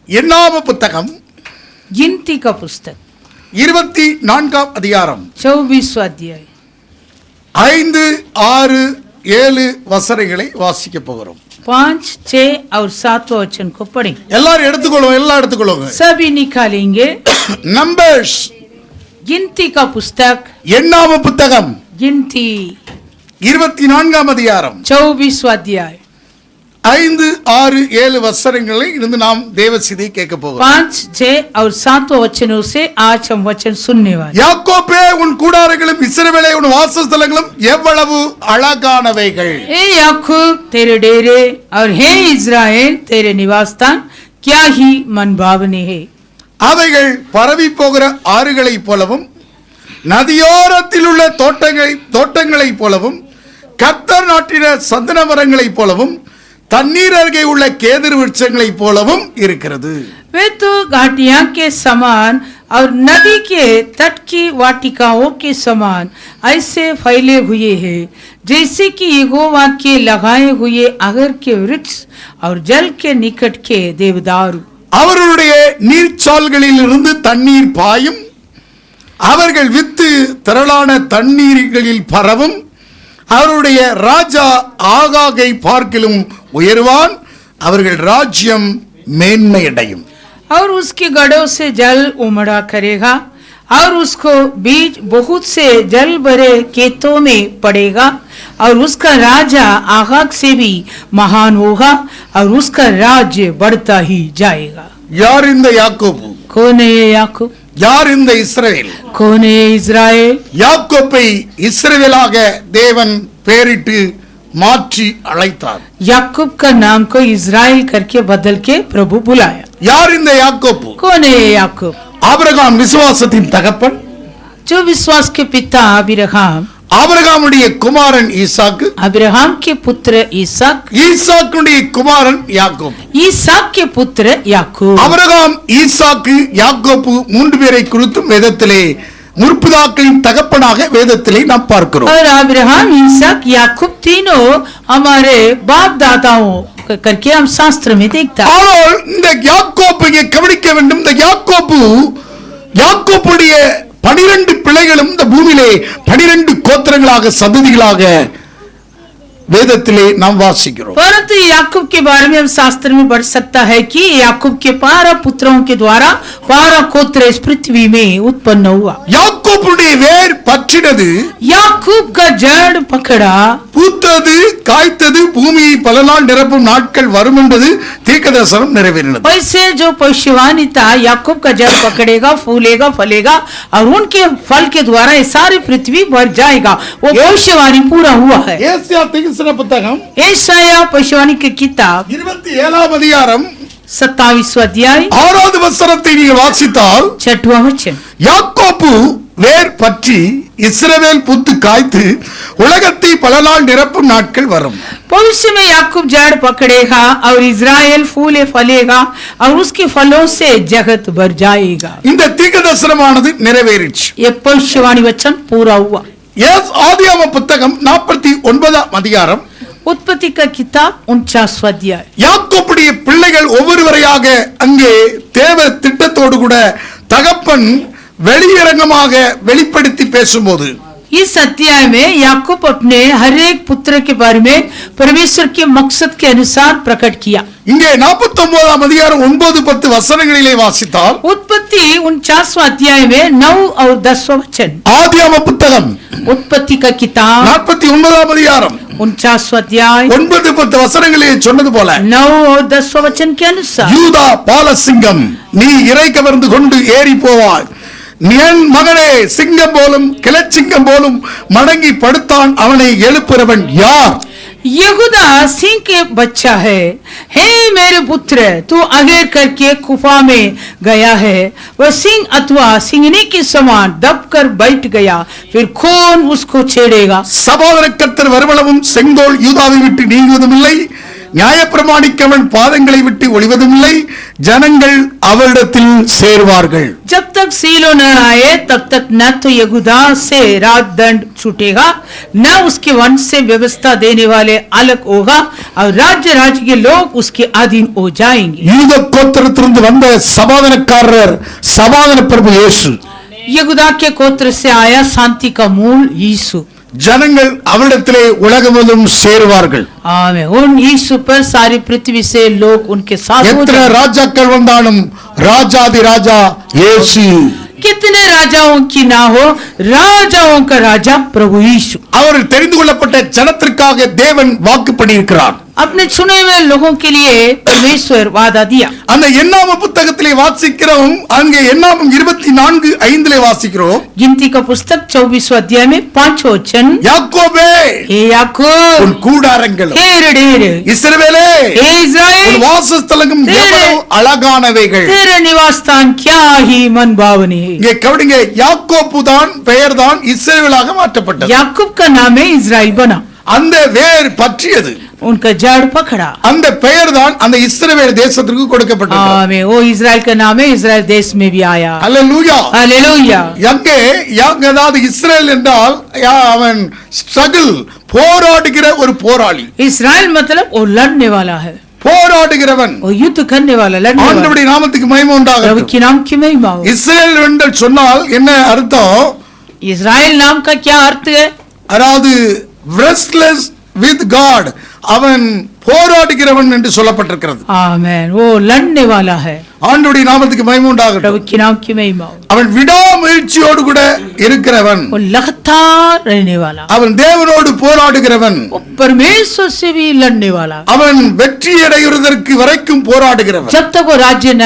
எண்ணாம புத்தகம் गिनती का पुस्तक 24 அதிகாரம் 24 अध्याय 5, 6, 7 வசனங்களை வாசிக்க போகிறோம். 5, 6 और 7 वचन को पढ़ें. எல்லாரும் எடுத்துக்கொள்ளுங்க. सभी निकालेंगे. நம்பர்ஸ் गिनती का पुस्तक எண்ணாம புத்தகம் गिनती 24 அதிகாரம் 24 अध्याय 5, 6, 7 வசனங்களை இருந்து நாம் தேவசீதை கேட்க போகிறோம். 5, 6 और 7 वचनों से आज हम वचन सुनने वाले. யாக்கோபே உன் கூடாரங்களும் இஸ்ரவேலே உன் வாசஸ்தலங்களும் எவ்வளவு அழகானவைகள். ए याकूब तेरे डेरे और हे इज़राइल तेरे निवास स्थान क्या ही मनभावने है. அவைகள் பரவி போகிற ஆறுகளைப் போலவும் நதியோரத்தில் உள்ள தோட்டங்களைப் போலவும் கர்த்தர் நாட்டின சந்தன மரங்களைப் போலவும் தண்ணீர் அருகே உள்ள கேதுரு விருட்சங்களைப் போலவும் இருக்கிறது. वे तो घाटियां के समान और नदी के तट की वाटिकाओं के समान ऐसे फैले हुए हैं जैसे कि यहोवा के लगाए हुए अगर के वृक्ष और जल के निकट के देवदारू. அவர்களுடைய நீர்ச்சால்களில் இருந்து தண்ணீர் பாயும், அவர்கள் வித்து திரளான தண்ணீர்களில் பரவும். அவருடைய ராஜா ஆகாகை பார்க்கிலும் உயர்வான், அவர்கள் ராஜ்யம் மேன்மையடையும். और उसके गढ़ों से जल उमड़ा करेगा और उसको बीज बहुत से जल भरे खेतों में पड़ेगा और उसका राजा आगाग से भी महान होगा और उसका राज्य बढ़ता ही जाएगा. யார் இந்த யாக்கோபு? कौन है ये याकूब? யார் இந்த இஸ்ரவேல்? कौन है इज़राइल? யாக்கோபை இஸ்ரவேலாக தேவன் பெயரிட்டு மாற்றி அழைத்தார். याकूब का नाम को इज़राइल करके बदल के प्रभु बुलाया. யார் இந்த யாக்கோபு? कौन है ये याकूब? ஆபிரகாம் விசுவாசத்தின் தகப்பன், जो विश्वास के पिता अब्राहम, ஆபிரகாமுடைய குமாரன் ஈசாக்கு, अब्राहम के पुत्र ईसाक, ஈசாக்குடைய குமாரன் யாக்கோபு. ईसाक के पुत्र याकूब. ஆபிரகாம், ஈசாக்கு, யாக்கோபு 3 பேரை குறித்தும் வேதத்திலே முற்பிதாக்களின் தகப்பனாக வேதத்திலே நாம் பார்க்கிறோம். और अब्राहम, ईसाक, याकूब तीनों हमारे बाप दादाओं करके हम शास्त्र में देखता है. ஆனால் இந்த யாக்கோபை கவனிக்க வேண்டும். இந்த யாக்கோபுடைய 12 பிள்ளைகளும் இந்த பூமியிலே 12 கோத்திரங்களாக சந்ததிகளாக வேதத்திலே நாம் வாசிக்கிறோம். परंतु याकूब के बारे में हम शास्त्र में पढ़ सकता है कि याकूब के 12 पुत्रों के द्वारा 12 गोत्र इस पृथ्वी में उत्पन्न हुआ. யாக்கோபுடைய வேர் பற்றினது, याकूब का जड़ पकड़ा, பூத்தது, காய்த்தது, பூமியை பல நாள் நிரப்பும் நாட்கள் வரும் என்பது தீர்க்கதரிசனம் நிறைவேறினது. वैसे जो भविष्यवाणी था याकूब का जड़ पकड़ेगा, फूलेगा, फलेगा और उनके फल के द्वारा ये सारी पृथ्वी भर जाएगा. वो भविष्यवाणी पूरा हुआ है. ஏசாயா தீர்க்கதரிசன புத்தகம் ஏசாயா भविष्यवाणी की किताब 27 அதிகாரம் 27 अध्याय 6வது வசனத்தை நீங்கள் வாசித்தால், 6वां वचन, யாக்கோபு வேர் பற்றி இஸ்ரவேல் பூத்து காய்த்து உலகத்தை பல நாள் நிரப்பும் நாட்கள் வரும். भविष्य में याकूब जड़ पकड़ेगा और इज़राइल फूले फलेगा और उसके फलों से जगत भर जाएगा. இந்த தீர்க்கதரிசனமானது நிறைவேறிச்சு. ये भविष्यवाणी वचन पूरा हुआ. ஆதியாகம புத்தகம் 49 அதிகாரம் उत्पत्ति का किताब 49 अध्याय. யாக்கோபுடைய பிள்ளைகள் ஒவ்வொருவரையாக அங்கே தேவ திட்டத்தோடு கூட தகப்பன் வெளியரங்கமாக வெளிப்படுத்தி பேசும்போது, इस अध्याय में याकूब अपने हर एक पुत्र के बारे में परमेश्वर के मकसद के अनुसार प्रकट किया. இங்கே 49 அதிகாரம் 9-10 வசனங்களிலே வாசித்தால், उत्पत्ति 49 अध्याय में 9 और 10 वचन. ஆதியாகம புத்தகம் उत्पत्ति का किताब 49 அதிகாரம் 49 अध्याय 9-10 வசனங்களிலே சொன்னது போல, 9 और 10 वचन के अनुसार, யூதா பாலசிங்கம், நீ இறை கவர்ந்து கொண்டு ஏறி போவாய். என் மகனே, சிங்கம் போலும் கிளச்சிங்கம் போலும் மடங்கி படுத்தான், அவனை எழுப்புறவன் யார்? यहूदा सिंह के बच्चा है. हे मेरे पुत्र, तू आगे करके गुफा में गया है. वह सिंह अथवा सिंहनी के समान दबकर बैठ गया, फिर कौन उसको छेड़ेगा? சகோதர கர்த்தர் வருவளவும் செங்கோல் யூதாவை விட்டு நீங்குவதும் இல்லை, நியாயப்பிரமாணிக்கவன் பாதங்களை விட்டு ஒளிவதும் இல்லை, ஜனங்கள் அவரிடத்தில் சேர்வார்கள். जब तक तक सीलो न आए तब तक न तो यहूदा से राज दंड छूटेगा, न उसके वंश से व्यवस्था देने वाले अलग होगा, और राज्य के लोग उसके अधीन हो जाएंगे। யூத கோத்திரத்திலிருந்து வந்த சமாதானக்காரர் சமாதான பிரபு இயேசு. यहूदा के गोत्र से आया शांति का मूल यीशु। ஜனங்கள் அவரிடத்திலே உலகமுழுவதும் சேருவார்கள். आमीन। उन यीशु पर सारी पृथ्वी से लोग उनके साथ हो எத்தனை जाएंगे। ராஜாக்கள் வந்தாலும் ராஜாதி ராஜா இயேசு. कितने राजाओं की ना हो, राजाओं का राजा प्रभु यीशु। அவர் தெரிந்து கொள்ளப்பட்ட ஜனத்திற்காக தேவன் வாக்கு பண்ணியிருக்கிறார். अपने चुने हुए लोगों के लिए परमेश्वर वादा दिया। அந்த என்னாம புத்தகத்திலே வாசிக்கிறோம், அங்கே என்னாமம் 24:5 வாசிக்கிறோம். गिनती का पुस्तक 24 अध्याय में 5 वचन, யாக்கோபே हे याकूब, உன் கூடாரங்களும் हे ढेर, இஸ்ரவேலே हे உன் इस्राएल, வாசஸ்தலங்களும் எவ்வளவு அழகானவைகள். तेरा निवास स्थान क्या ही मन भावनी है। இங்கே கவனிங்க, யாக்கோப்பு தான் பெயர் தான் இஸ்ரவேலாக மாற்றப்பட்டது. याकूब का नाम है इस्राएल बना, அந்த வேர் பற்றியது, उनका जड़ पकड़ा। அந்த பெயர் தான் அந்த இஸ்ரவேல் தேசத்திற்கு கொடுக்கப்பட்டது. आमीन। वो इस्राएल का नाम है, इस्राएल देश में भी आया। அல்லேலூயா. हालेलुया। அங்கே அதாவது இஸ்ரேல் என்றால் அவன் ஸ்ட்ரகிள், போராடுகிற ஒரு போராளி. इस्राएल मतलब वो लड़ने वाला है, போராடுகிறவன். वो युद्ध करने वाला, लड़ने वाला। ஆண்டவருடைய நாமத்துக்கு மகிமை प्रभु உண்டாகட்டும். के नाम की महिमा हो। இஸ்ரேல் என்று சொன்னால் என்ன அர்த்தம்? इस्राएल नाम का क्या अर्थ है? அதாவது wrestlers with God, அவன் போராடுகிறவன் என்று சொல்லப்பட்டிருக்கிறது. आमीन। वो लड़ने वाला है। ஆண்டவருடைய நாமத்துக்கு மகிமை உண்டாகட்டும். प्रभु के नाम की महिमा हो। அவன் விடாமுயற்சியோடு கூட இருக்கிறவன். वो लगातार रहने वाला, அவன் தேவனோடு போராடுகிறவன். वो परमेश्वर से भी लड़ने वाला। அவன் வெற்றி அடைகிறதற்கு வரைக்கும் போராடுகிறவன். जब तक वो राज्य न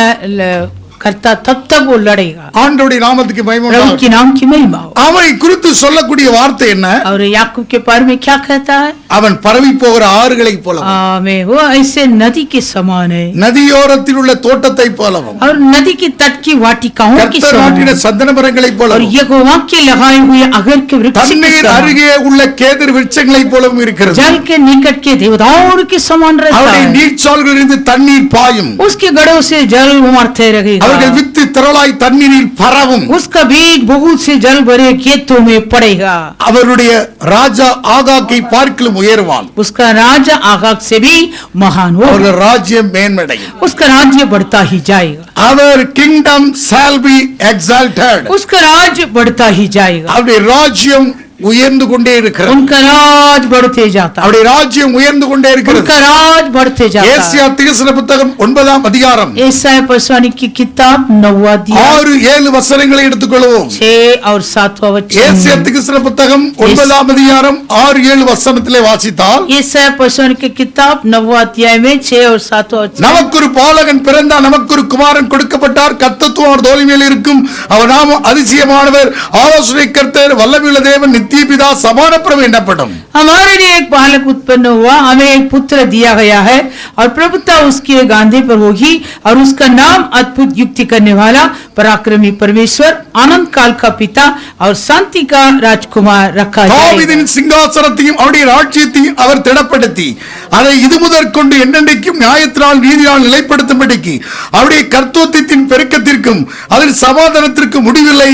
करता तब तक वो लड़ेगा। ஆண்டவருடைய நாமத்துக்கு மகிமை प्रभु உண்டாகட்டும். के नाम की महिमा हो। அவனை குறித்து சொல்லக்கூடிய வார்த்தை என்ன? और याकूब के बारे में क्या कहता है? அவன் பரவி போகிற ஆறுகளைப் போலவும், आमीन। वो ऐसे नदी के समान है, நதியோரத்தில் உள்ள தோட்டத்தைப் போலவும், और नदी की तट की वाटिकाओं की கர்த்தர் நாட்டின समान, சந்தன மரங்களைப் और போலவும், यहोवा के लगाए हुए अगर के वृक्ष के தண்ணீர் समान, அருகே உள்ள கேதுரு விருட்சங்களைப் போலவும் இருக்கிறது. जल के निकट के देवदार के समान रहता அவருடைய है। நீர்ச்சால்களிலிருந்து தண்ணீர் பாயும். उसके गड़ों से जल उमड़ते रहेगा। அவர்கள் வித்து திரளாய் தண்ணீரில் பரவும். उसका बीज बहुत से जल भरे खेतों में पड़ेगा। அவருடைய ராஜா ஆகாக்கை பார்க்கிலும் உயர்வான். उसका राजा आगाग से भी महान होगा। அவருடைய ராஜ்யம் மேன்மடையும். उसका राज्य बढ़ता ही जाएगा। அவர் kingdom shall be exalted. उसका राज्य बढ़ता ही जाएगा। அவருடைய ராஜ்யம் உயர்ந்து கொண்டே இருக்கிறது. उनका राज बढ़ते जाता है। அவருடைய ராஜ்யம் உயர்ந்து கொண்டே இருக்கிறது. उनका राज बढ़ते जाता है। ஏசாயா தீர்க்கதரிசன புத்தகம் 9ஆம் அதிகாரம் यशायाह भविष्यवाणी की किताब 9वां अध्याय 6-7 वசனங்களை எடுத்துக்கொள்வோம். 6 और 7वां वचन। ஏசாயா தீர்க்கதரிசன புத்தகம் 9ஆம் அதிகாரம் 6-7 வசனத்திலே வாசித்தால், यशायाह भविष्यवाणी की किताब 9वां अध्याय में 6 और 7वां वचन। நமக்கு ஒரு பாலகன் பிறந்தார், நமக்கு ஒரு குமாரன் கொடுக்கப்பட்டார், கர்த்தத்துவம் அவர் தோள் மேல் இருக்கும், அவர் நாமம் அதிசயமானவர், ஆலோசனை கர்த்தர், வல்லமையுள்ள தேவன், நித்திய பிதா, சமாதான பிரபு என்னப்படும். हमारे लिए एक बालक उत्पन्न हुआ, हमें एक पुत्र दिया गया है, और प्रभुता उसके गांधे पर होगी, और उसका नाम अद्भुत युक्ति करने वाला, पराक्रमी परमेश्वर, अनंत काल का पिता और शांति का राजकुमार रखा जाएगा। தாவீதின் சிங்காசனத்தையும் அவருடைய ராஜ்யத்தையும் அவர் திடப்படுத்தி அதை இது முதற்கொண்டு என்னென்றைக்கும் நியாயத்தினால் நீதியால் நிலைப்படுத்தும்படிக்கு அவருடைய கர்த்தத்துவத்தின் பெருக்கத்திற்கும் அதில் சமாதானத்திற்கும் முடிவில்லை.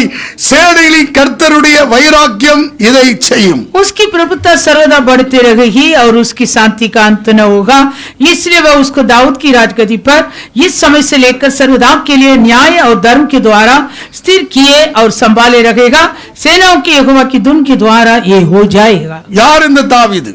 சேனைகளின் கர்த்தருடைய வைராக்கியம் இதை செய்யும். उसकी प्रभुता सर्वदा बढ़ती रहेगी और उसकी शांति का अंत न होगा, इसलिए वह उसको दाऊद की राजगद्दी पर इस समय से लेकर सर्वदा के लिए न्याय और धर्म के द्वारा स्थिर किए और संभाले रखेगा। सेनाओं के यहोवा की धुन के द्वारा ये हो जाएगा। யார் இந்த தாவீது?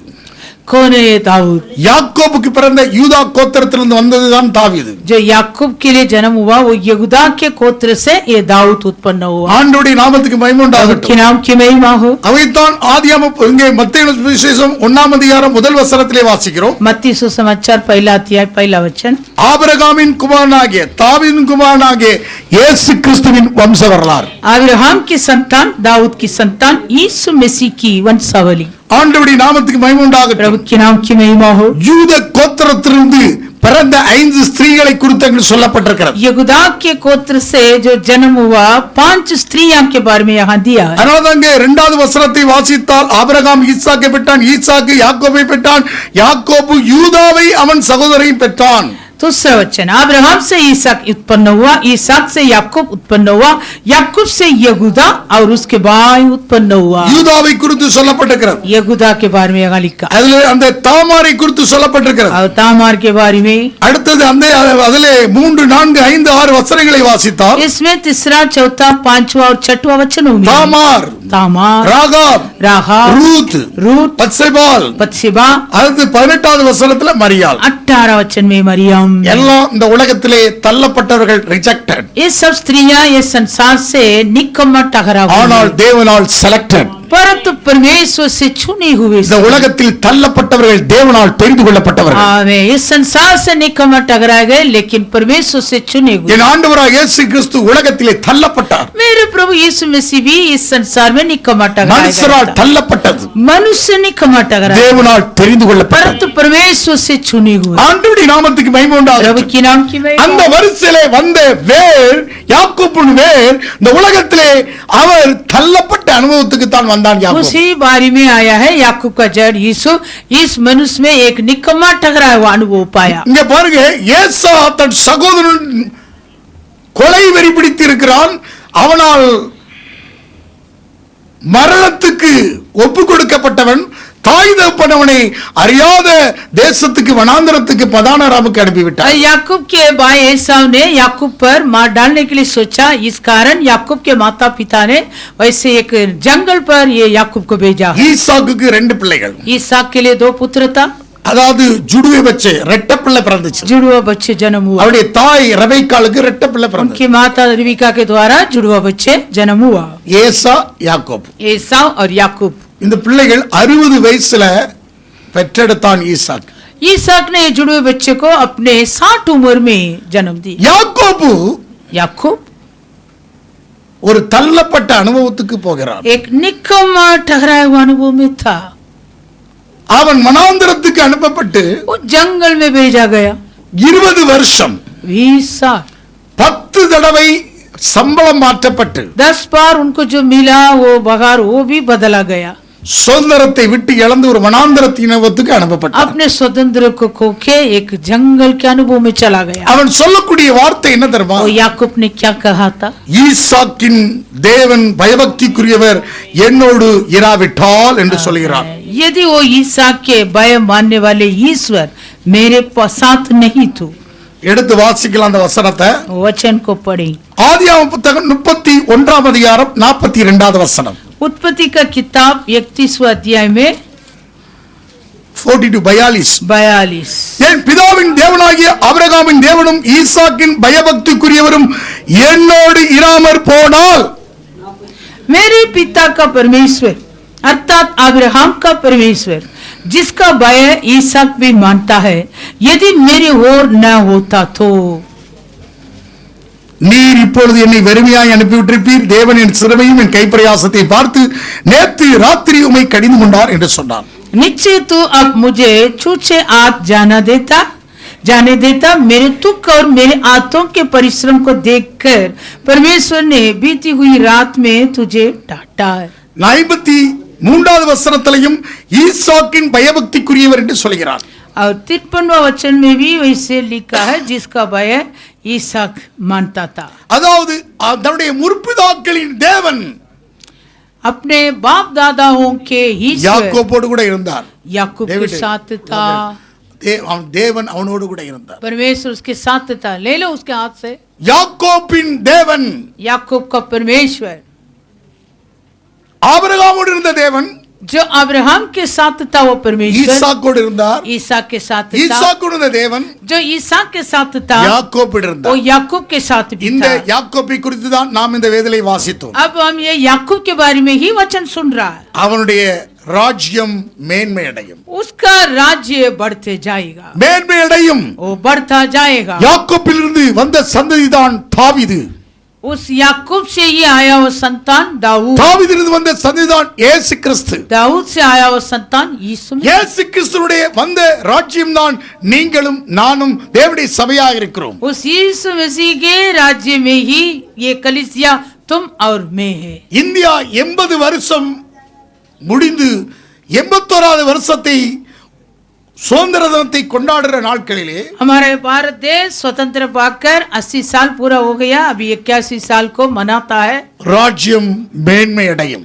कौन है ये दाऊद? யாக்கோபுக்கு பிறந்த யூதா கோத்திரத்திலிருந்து வந்ததுதான் தாவீது. जो याकूब के लिए जन्म हुआ, वो यहूदा के गोत्र से ये दाऊद उत्पन्न हुआ। ஆண்டவருடைய நாமத்துக்கு மகிமை உண்டாகட்டும். के नाम की महिमा हो। அவைத்தான் ஆதியாகமம் இங்கே மத்தேயு சுவிசேஷம் 1ஆம் அதிகாரம் முதல் வசனத்திலே வாசிக்கிறோம். मत्ती सुसमाचार 1 अध्याय 1 वचन। ஆபிரகாமின் குமாரனாகிய தாவீதின் குமாரனாகிய இயேசு கிறிஸ்துவின் வம்ச வரலாறு. अब्राहम की संतान, दाऊद की संतान, यीशु मसीह की वंशावली। ஆண்டவருடைய நாமத்துக்கு மகிமை உண்டாகட்டும். प्रभु के नाम की महिमा हो। யூத கோத்திரத்திலிருந்து பிறந்த 5 ஸ்திரீகளை குறித்து அங்கு சொல்லப்பட்டிருக்கிறது. यहूदा के गोत्र से जो जन्म हुआ 5 स्त्रियां के बारे में यहाँ दिया है। அதனால அங்கே 2வது வசனத்தை வாசித்தால், ஆபிரகாம் ஈசாக்கை பெற்றான், ஈசாக்கு யாக்கோபை பெற்றான், யாக்கோபு யூதாவை அவன் சகோதரையும் பெற்றான். दूसरा वचन, अब्राहम से इसहाक उत्पन्न हुआ, इसहाक से याकूब उत्पन्न हुआ, याकूब से यहूदा और उसके भाई उत्पन्न हुआ। யூதாவை குறித்து சொல்லப்பட்டிருக்கிறது. यहूदा के बारे में यहाँ लिखा, அதுல அந்த தாமாரை குறித்து சொல்லப்பட்டிருக்கிறது. और तामार के बारे में। அடுத்தது அந்த அதிலே 3, 4, 5, 6 வசனங்களை வாசித்தால் इसमें तीसरा, चौथा, पांचवा और छठवा वचनों में தாமார், तामार, ராகாப், राहाब, ரூத், रूत, பத்சேபால், बत्शेबा, அடுத்து 18வது வசனத்துல மரியாள். 18 वचन में मरियम। எல்லாம் இந்த உலகத்திலே தள்ளப்பட்டவர்கள், ரிஜெக்டட். ये सब स्त्रियां ये संसार से निकम्मा ठहरा हुआ, ஆனால் தேவனால் செலக்டட். परंतु परमेश्वर से चुने हुए। இந்த உலகத்தில் தள்ளப்பட்டவர்கள் தேவனால் தெரிந்து கொள்ளப்பட்டவர்கள். आमेन। इस संसार से निकम्मा ठहरा गए, लेकिन परमेश्वर से चुने हुए। என் ஆண்டவராகிய இயேசு கிறிஸ்து உலகத்திலே தள்ளப்பட்டார். मेरे प्रभु यीशु मसीह भी इस संसार में निकम्मा ठहरा மனுஷரால் गया। தள்ளப்பட்டது, मनुष्य निकम्मा ठहरा, தேவனால் தெரிந்து கொள்ளப்பட்டது. परंतु परमेश्वर से चुने हुए। ஆண்டவருடைய நாமத்துக்கு மகிமை प्रभु உண்டாகட்டும். की नाम की महिमा। அந்த வரிசையிலே வந்த வேர், யாக்கோபின் வேர், இந்த உலகத்திலே அவர் தள்ளப்பட்ட அனுபவத்துக்கு தான் வந்தான் யாக்கோபு. उसी बारी में आया है याकूब का जड़ यीशु, इस मनुष्य में एक निकम्मा ठहरा हुआ अनुभव पाया। இங்க பாருங்க, ஏசா தன் சகோதரன் கொலை வெறி பிடித்து இருக்கிறான். அவனால் மரணத்துக்கு ஒப்பு கொடுக்கப்பட்டவன். தாய் தகப்பனவனை அறியாத தேசத்துக்கு, வனாந்தரத்துக்கு, பதானராமுக்கு அனுப்பிவிட்டார். याकूब के भाई एसाव ने याकूब पर मार डालने के लिए सोचा, इस कारण याकूब के माता पिता ने वैसे एक जंगल पर ये याकूब को भेजा। ஈசாக்குக்கு 2 பிள்ளைகள், इसहाक के लिए 2 पुत्र था, அதாவது ஜுடுவை வச்சு ரெட்ட பிள்ளை பிறந்துச்சு. जुड़वा बच्चे जन्म हुआ। அவருடைய தாய் ரெபெக்காளுக்கு ரெட்ட பிள்ளை பிறந்தது. उनकी माता रिबेका के द्वारा जुड़वा बच्चे जन्म हुआ, ஏசா, யாக்கோப். एसाव और याकूब। இந்த பிள்ளைகள் 60 வயசுல பெற்றெடுத்தான் ஈசாக். इसहाक ने जुड़वे बच्चे को अपने 60 उम्र में जन्म दिया। யாக்கோபு याकूब ஒரு தள்ளப்பட்ட அனுபவத்துக்கு போகிறான். एक निकम्मा ठहराया हुआ अनुभव में था। அவன் வனாந்தரத்துக்கு அனுப்பப்பட்டு वो जंगल में भेजा गया। 20 வருஷம் 20 साल 10 தடவை சம்பளம் மாற்றப்பட்டு 10 बार उनको जो मिला वो बगार वो भी बदला गया। சுதந்திரத்தை விட்டு இழந்து ஒரு வனாந்தரத்தின் அனுபவத்துக்கு அனுப்பப்பட்டான். अपने स्वतंत्र को खोके एक जंगल के अनुभव में चला गया। அவன் சொல்லக்கூடிய வார்த்தை என்ன தெரியுமா? वो याकूब ने क्या कहा था? ஈசாக்கின் தேவன் பயபக்திக்குரியவர் என்னோடு இராவிட்டால் என்று சொல்கிறான். यदि वो इसहाक के भय मानने वाले ईश्वर मेरे साथ नहीं तो। எடுத்து வாசிக்கலாம் அந்த வசனத்தை. वचन को पढ़े। ஆதியாகமம் புத்தகம் 31ஆம் அதிகாரம் 42வது வசனம். उत्पत्ति का किताब 31वां अध्याय में 42 என் பிதாவின் தேவனாகிய ஆபிரகாமின் தேவனும் ஈசாக்கின் பயபக்திக்குரியவரும் என்னோடு இராமற் போனால், मेरे पिता का परमेश्वर अर्थात अब्राहम का परमेश्वर जिसका भय इसहाक भी मानता है, यदि मेरे ओर न होता तो। நீர் இப்பொழுது என்னை வெறுமையாய் அனுப்பிவிட்டிருப்பீர். தேவன் என் சிறுமையும் என் கைப்பிரயாசத்தை பார்த்து நேற்று ராத்திரி உம்மை கடிந்து கொண்டார் என்று சொன்னார். निश्चय तू अब मुझे छूछे हाथ जाने देता मेरे दुख और मेरे हाथों के परिश्रम को देखकर परमेश्वर ने बीती हुई रात में तुझे डांटा है। 53வது வசனத்திலையும் ஈசாக்கின் பயபக்திக்குரியவர் என்று சொல்கிறார். और 53वां वचन में भी वैसे लिखा है जिसका भय इसहाक मानता था। அதாவது தன்னுடைய முற்பிதாக்களின் தேவன் अपने बाप दादाओं के ईश्वर யாக்கோபோடு கூட இருந்தார். याकूब के साथ था। தேவன் அவனோடு கூட இருந்தார். परमेश्वर उसके साथ था। ले लो उसके हाथ से। யாக்கோபின் தேவன், याकूब का परमेश्वर ஆபிரகாமோடு இருந்த தேவன், जो अब्राहम के साथ था वो परमेश्वर ஈசாக்கோடு இருந்தார். ईसाक के साथ था। ஈசாக்கோடு இருந்த தேவன் जो ईसाक के साथ था யாக்கோபோடு वो இருந்தார். याकूब के साथ भी இந்த था। யாக்கோபை குறித்து தான் நாம் இந்த வேதலை வாசித்தோம். अब हम ये याकूब के बारे में ही वचन सुन रहा है। அவனுடைய ராஜ்யம் மேன்மை அடையும், उसका राज्य बढ़ते जाएगा, மேன்மை அடையும். वो बढ़ता जाएगा। யாக்கோபிலிருந்து வந்த சந்ததிதான் தாவீது. उस याकूब से ही आया वो संतान दाऊद, தாவீதிலிருந்து வந்த சந்ததிதான் இயேசு கிறிஸ்து. दाऊद से आया वो संतान यीशु। இயேசு கிறிஸ்துவுடைய வந்த ராஜ்யம் தான் நீங்களும் நானும் தேவனுடைய சபையாக இருக்கிறோம். उस यीशु मसीह के राज्य में ही ये कलीसिया तुम और मैं है। இந்தியா 80 வருஷம் முடிந்து 81வது வருஷத்தை சுதந்திர தினத்தை கொண்டாடுற நாட்களிலே हमारे भारत देश स्वतंत्र पाकर 80 साल पूरा हो गया, अभी 81 साल को मनाता है। ராஜ்யம் மேன்மை அடையும்.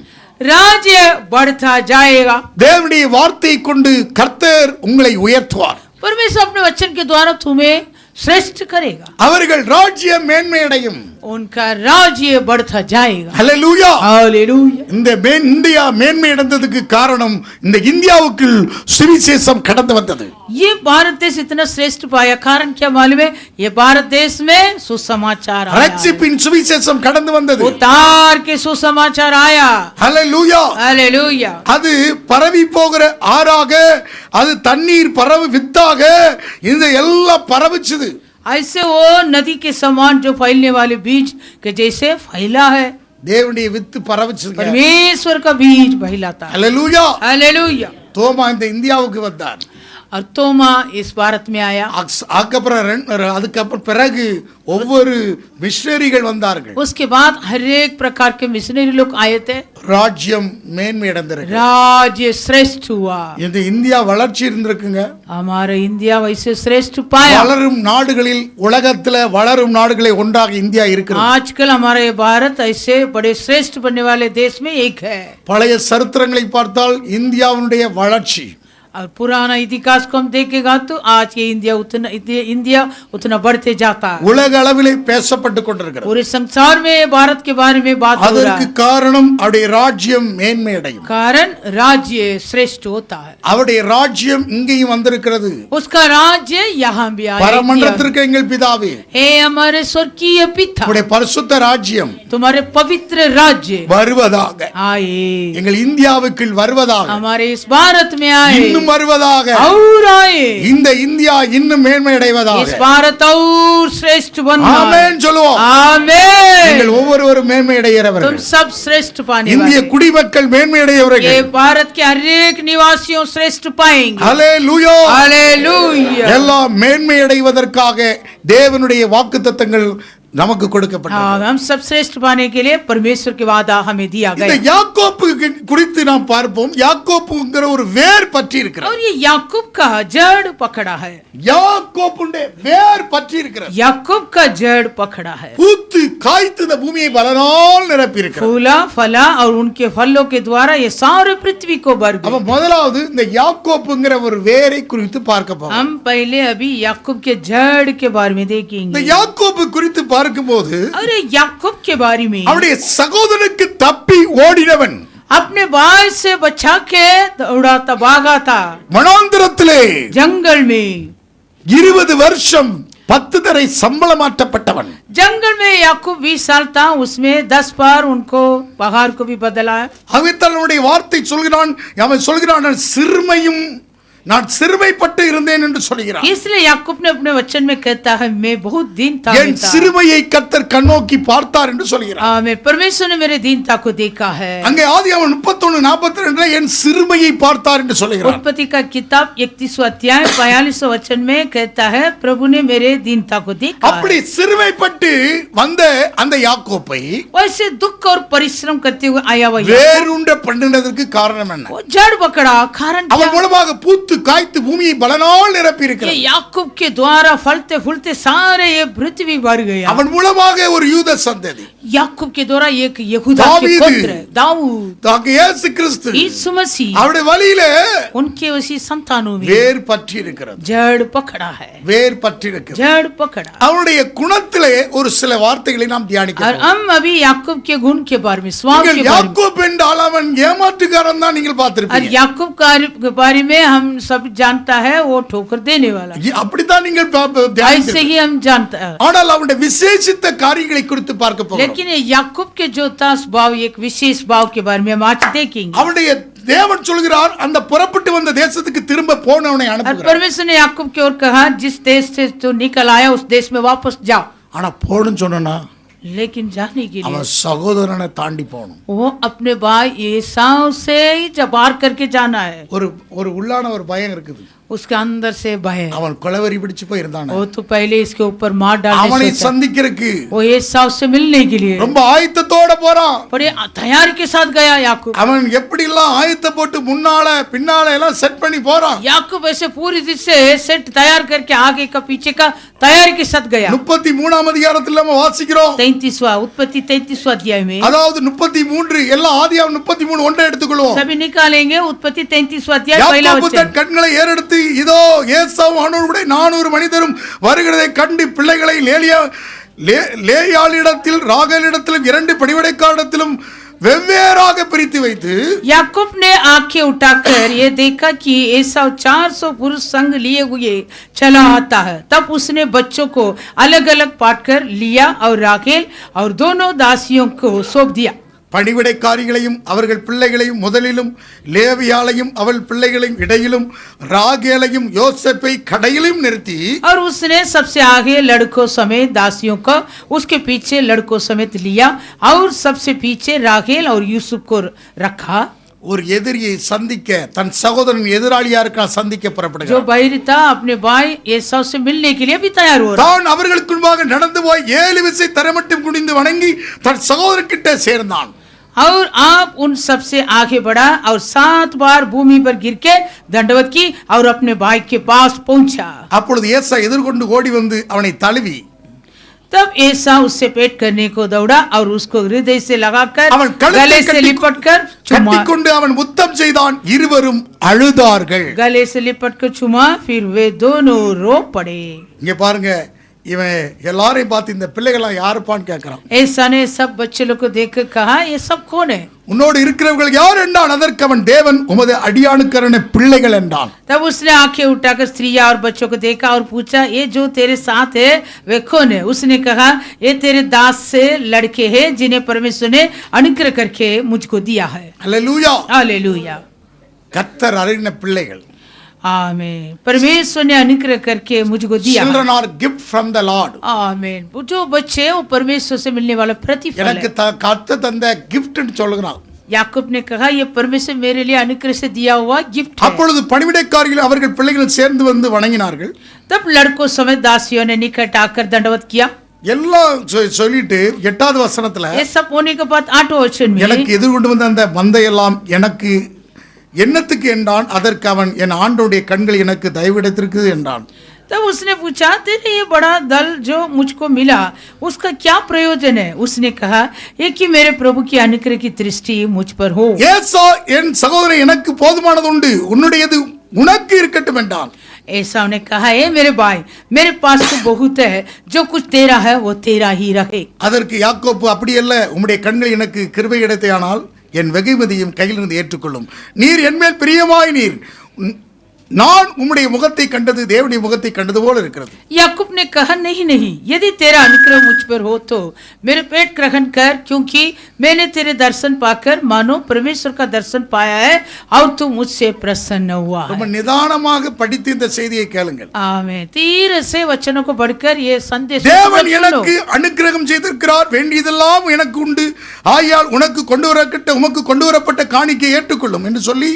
राज्य बढ़ता जाएगा। தேவனுடைய வார்த்தையை கொண்டு கர்த்தர் உங்களை உயர்த்துவார். परमेश्वर अपने वचन के द्वारा तुम्हें श्रेष्ठ करेगा। அவர்கள் ராஜ்யம் மேன்மை அடையும். उनका राज्य बढ़ता जाएगा। ஹல்லேலூயா. हालेलुया। இந்த இந்தியா மேன்மை அடைந்ததுக்கு காரணம் இந்த இந்தியாவுக்குள் சுவிசேஷம் கடந்து வந்தது. ये भारत देश इतना श्रेष्ठ पाया, कारण क्या मालूम है? ये भारत देश में सुसमाचार आया। ரட்சிப்பின் சுவிசேஷம் கடந்து வந்தது. उतार के सुसमाचार आया। ஹல்லேலூயா. हालेलुया। அது பரவி போகிற ஆறாக, அது தண்ணீர் பரவு வித்தாக இந்த எல்லாம் பரவுச்சுது. ऐसे वो नदी के समान जो फैलने वाले बीज के जैसे फैला है। தேவனுடைய வித்து பரவுச்சுங்க. परमेश्वर का बीज फैलाता है। ஹல்லேலூயா. हालेलुया। தோமா இந்த இந்தியாவுக்கு வந்தார். और तोमा इस भारत में आया। அதுக்கப்புறம் பிறகு ஒவ்வொரு மிஷனரிகள் வந்தார்கள். उसके बाद हर एक प्रकार के मिशनरी लोग आए थे। ராஜ்யம் மேன்மை அடைந்திருக்கு. राज्य श्रेष्ठ हुआ। இந்த இந்தியா வளர்ச்சி இருந்திருக்குங்க. हमारा इंडिया वैसे श्रेष्ठ पाया। வளரும் நாடுகளில், உலகத்துல வளரும் நாடுகளை ஒன்றாக இந்தியா இருக்கிறது. आजकल हमारा ये भारत ऐसे बड़े श्रेष्ठ बनने वाले देश में एक है। பழைய சரித்திரங்களை பார்த்தால் இந்தியாவுடைய வளர்ச்சி, और पुराना इतिहास को हम देखेगा तो आज ये इंडिया उतना बढ़ते जाता है। உலக அளவிலே பேசப்பட்டு கொண்டிருக்கிறது. पूरे संसार में भारत के बारे में बात हो रहा அதற்கு है। காரணம் அவருடைய ராஜ்யம் மேன்மை அடையும். कारण राज्य श्रेष्ठ होता है। அவருடைய ராஜ்யம் இங்கேயும் வந்திருக்கிறது. उसका राज्य यहाँ भी आया। பரமண்டலத்திற்கு எங்கள் பிதாவே, हे हमारे स्वर्गीय पिता, உம்முடைய பரிசுத்த ராஜ்யம் तुम्हारे पवित्र राज्य வருவதாக, आए, எங்கள் இந்தியாவுக்குள் வருவதாக, हमारे इस भारत में आए இன்னும் வருவதாக, और आए, இந்த இந்தியா இன்னும் மேன்மை அடைவதாக. इस भारत और श्रेष्ठ बनना। ஆமென் சொல்லுவோம். आमेन। நீங்கள் ஒவ்வொருவரும் மேன்மை तुम அடைகிறவர்கள். सब श्रेष्ठ पाने இந்திய वाले। குடிமக்கள் மேன்மை ये அடைகிறவர்கள். भारत के हर एक निवासियों श्रेष्ठ पाएंगे। ஹல்லேலூயா. हालेलुया। எல்லாம் மேன்மை அடைவதற்காக தேவனுடைய வாக்குத்தத்தங்கள் நமக்கு கொடுக்கப்பட்டது. हाँ, हम सब श्रेष्ठ पाने के लिए परमेश्वर के वादा हमें दिया இந்த गया। யாக்கோப்பு குறித்து நாம் பார்ப்போம். யாக்கோப்புங்கிற ஒரு வேர் பற்றி இருக்கிறது. और ये याकूब का जड़ पकड़ा है। யாக்கோப்புடைய வேர் பற்றி இருக்கிறது. याकूब का जड़ पकड़ा है। பூத்து காய்த்து இந்த பூமியை பலனால் நிரப்பி இருக்கிறது. फूला फला और उनके फलों के द्वारा ये सारे पृथ्वी को भर அப்ப गया। முதலாவது இந்த யாக்கோப்புங்கிற ஒரு வேரை குறித்து பார்க்க போறோம். हम पहले अभी याकूब के जड़ के बारे में இந்த देखेंगे। யாக்கோப்பு குறித்து பார்க்கும்போது अरे याकूब के बारे में அவருடைய சகோதரனுக்கு தப்பி ஓடினவன் अपने भाई से बचा के दौड़ाता भागा था। வனாந்திரத்திலே जंगल में 20 வருஷம் 10 தடவை சம்பளமாற்றப்பட்டவன். जंगल में याकूब 20 साल था, उसमें 10 बार उनको पहाड़ को भी बदला है। அவனுடைய வார்த்தை சொல்கிறான், அவன் சொல்கிறான், நான் சிறுமைப்பட்டு இருந்தேன் என்று சொல்கிறான். इसलिए याकूब ने अपने वचन में कहता है मैं बहुत दीनता என் में था। சிறுமையை கர்த்தர் கண்ணோக்கி பார்த்தார் என்று சொல்கிறான். मैं परमेश्वर ने मेरे दीनता को देखा है। அங்கே ஆதியாகமம் 31:42 என் சிறுமையை பார்த்தார் என்று சொல்கிறான். उत्पत्ति का किताब 31वां अध्याय 42वां वचन में कहता है प्रभु ने मेरे दीनता को देखा। அப்படி சிறுமைப்பட்டு வந்த அந்த யாக்கோப்பை वैसे दुख और परिश्रम करते हुए आया हुआ வேறுண்ட பண்ணினதற்கு காரணம் என்ன? वो जड़ पकड़ा। कारण அவன் क्या? மூலமாக பூத்து காய்த்து பூமியை பலனால் நிரப்பி ये இருக்கிறார். याकूब के द्वारा फलते फूलते सारे ये पृथ्वी भर गया। அவன் மூலமாக ஒரு யூத சந்ததி, याकूब के द्वारा एक यहूदा के दाऊद, पुत्र दाऊद, தாக்கு இயேசு கிறிஸ்து, यीशु मसीह, அவருடைய வழியில उनके उसी संतानों में வேர் பற்றி இருக்கிறது. जड़ पकड़ा है। வேர் பற்றி இருக்கிறது. जड़ पकड़ा। அவருடைய குணத்திலே ஒரு சில வார்த்தைகளை நாம் और தியானிக்கிறோம். हम अभी याकूब के गुण के बारे में, स्वभाव के बारे में, யாக்கோப் என்றால் அவன் ஏமாற்றுக்காரன் தான் நீங்கள் और பார்த்திருப்பீங்க. याकूब के बारे में हम सब जानता है वो ठोकर देने वाला। அப்படித்தான் நீங்கள் ऐसे தியானிக்கிறீர்கள். ही हम जानता है। ஆனால் அவனுடைய விசேஷித்த காரியங்களை குறித்து பார்க்க போகிறோம். लेकिन ये याकूब के जो था स्वभाव, एक विशेष भाव के बारे में हम आज देखेंगे। அவனுடைய தேவன் சொல்கிறார், அந்த புறப்பட்டு வந்த தேசத்துக்கு திரும்ப போனவனை और அனுப்புகிறார். परमेश्वर ने याकूब की ओर कहा जिस देश से तू निकल आया उस देश में वापस जाओ। ஆனா போன்னு சொன்னா लेकिन जाने के लिए அவன் சகோதரனை தாண்டி போகணும். वो अपने भाई एसाव से ही जबार करके जाना है। ஒரு உள்ளான ஒரு பயம் இருக்குது. उसके अंदर से भय है। அவன் கொலவெறி பிடிச்சு போயிருந்தான். वो तो पहले इसके ऊपर मार डालने அவனை सोचा। சந்திக்கிறதுக்கு वो एसाव से मिलने के लिए ரொம்ப ஆயத்தத்தோட போறான். बड़े तैयारी के साथ गया याकूब। அவன் எப்படி எல்லாம் ஆயத்த போட்டு முன்னால பின்னால எல்லாம் செட் பண்ணி போறான். याकूब ऐसे पूरी दिशा से सेट तैयार करके आगे का पीछे का तैयारी के साथ गया। 33ஆம் அதிகாரத்துல நம்ம வாசிக்கிறோம். 33वां उत्पत्ति 33वां अध्याय में, அதாவது 33 எல்லாம் ஆதியாகமம் 33 ஒன்றை எடுத்துக்கொள்வோம். सभी निकालेंगे उत्पत्ति 33वां अध्याय पहला யாக்கோபு वचन। தன் கண்களை ஏறெடுத்து இதோ ஏசாவும் அவனோடு 400 மனிதரும் வருகிறதை கண்டு பிள்ளைகளை லேயாளிடத்தில் ராகேலிடத்திலும் 2 பணிவிடைக்காரிடத்திலும் வெவ்வேறாக பிரித்து வைத்து, याकूब ने आंखें उठाकर ये देखा कि एसाव 400 पुरुष संग लिए हुए चला आता है। तब उसने बच्चों को अलग अलग बांटकर लिया और राखेल और दोनों दासियों को सौंप दिया। பணிவிடைக்காரிகளையும் அவர்கள் பிள்ளைகளையும் முதலிலும், லேவியாளையும் அவள் பிள்ளைகளையும் இடையிலும், ராகேலையும் யோசேப்பை கடையிலும் நிறுத்தி, और उसने सबसे आगे लड़कों समेत दासियों को, उसके पीछे लड़कों समेत लिया और सबसे पीछे राखेल और यूसुफ को रखा। ஒரு எதிரியை சந்திக்க, தன் சகோதரன் எதிராளியா இருக்க சந்திக்க जो புறப்படுகிறார். बैरी था अपने भाई एसाव से मिलने के लिए भी तैयार हो रहा। தான் அவர்களுக்கு முன்பாக நடந்து போய் 7 விசை தரைமட்டம் குனிந்து வணங்கி தன் சகோதரர்கிட்ட சேர்ந்தான். और आप उन सबसे आगे बढ़ा और 7 बार भूमि पर गिर के दंडवत की और अपने भाई के पास पहुंचा। அப்பொழுது ஏசா எதிர்கொண்டு ஓடி வந்து அவனை தழுவி, तब एसा उससे पेट करने को दौड़ा और उसको हृदय से लगाकर அவன் गले கழுத்தை से लिपटकर चुमा। கட்டிக்கொண்டு அவன் முத்தம் செய்தான். இருவரும் அழுதார்கள். गले से लिपटकर चुमा, फिर वे दोनों रो पड़े। இங்க பாருங்க, இவன் எல்லாரையும் பார்த்து இந்த பிள்ளைகளா யாருப்பான்னு கேட்கிறான். ऐसा ने सब बच्चे लोग को देखकर कहा, ये सब कौन है? உன்னோடு இருக்கிறவர்கள் யார் என்றான். அதற்கு அவன், தேவன் உமது அடியானுக்கரான பிள்ளைகள் என்றான். तब उसने आंखें उठाकर स्त्रियां और बच्चों को देखा और पूछा, ये जो तेरे साथ है वे कौन है? उसने कहा, ये तेरे दास से लड़के हैं जिन्हें परमेश्वर ने अनुग्रह करके मुझको दिया है। அல்லேலூயா. हालेलुया, கர்த்தர் அருளின பிள்ளைகள். आमीन। परमेश्वर ने अनुग्रह करके मुझको दिया है। Children are gift from the Lord. आमीन। वो जो बच्चे वो परमेश्वर से मिलने वाला प्रतिफल எனக்கு है। கர்த்தர் தந்த கிஃப்ட்னு சொல்லுகிறான். याकूब ने कहा, ये परमेश्वर मेरे लिए अनुग्रह से दिया हुआ गिफ्ट है। அப்பொழுது பணிவிடைக்காரிகள் அவர்கள் பிள்ளைகள் சேர்ந்து வந்து வணங்கினார்கள். तब लड़कों समेत दासियों ने निकट आकर दंडवत किया। எல்லாம் சொல்லிட்டு 8வது வசனத்துல, ये सब होने के बाद 8वें वचन में, எனக்கு எதிர்கொண்டு வந்த அந்த மந்தையெல்லாம் எனக்கு என்னத்துக்கு என்றான். அதற்கு அவன், என் ஆண்டோடைய கண்கள் எனக்கு தயவிடத்திற்கு என்றான். तब उसने पूछा, तेरे ये बड़ा दल जो मुझको मिला उसका क्या प्रयोजन है? उसने कहा, ये कि मेरे प्रभु की अनुग्रह की दृष्टि मुझ पर हो। ஏசா, என் சகோதரன் எனக்கு போதுமானது உண்டு, உன்னுடையது உனக்கு இருக்கட்டும் என்றான். ऐसा ने कहा, है मेरे भाई, मेरे पास तो बहुत है, जो कुछ तेरा है वो तेरा ही रहे। அதற்கு யாக்கோப்பு, அப்படியல்ல, உம்முடைய கண்கள் எனக்கு கிருபை கிடைத்தேயானால் என் வெகுமதியும் கையிலிருந்து ஏற்றுக்கொள்ளும். நீர் என்மேல் பிரியமாய் நீர், நான் உம்முடைய முகத்தை கண்டது தேவனுடைய முகத்தை கண்டது போல இருக்கிறது. याकूब ने कहा, नहीं नहीं, यदि तेरा अनुग्रह मुझ पर हो तो मेरे पेट ग्रहण कर, क्योंकि मैंने तेरे दर्शन पाकर मानो परमेश्वर का दर्शन पाया है और तू मुझसे प्रसन्न हुआ है। ரொம்ப நிதானமாக படித்து இந்த செய்தியை கேளுங்கள். आमीन। धीरे से वचनों को बढ़कर ये संदेश தேவன் எனக்கு அனுக்கிரகம் செய்திருக்கிறார், வேண்டியதெல்லாம் எனக்கு உண்டு, ஆகையால் உனக்கு உமக்கு கொண்டு வரப்பட்ட காணிக்கை ஏற்றுக்கொள்ளும் என்று சொல்லி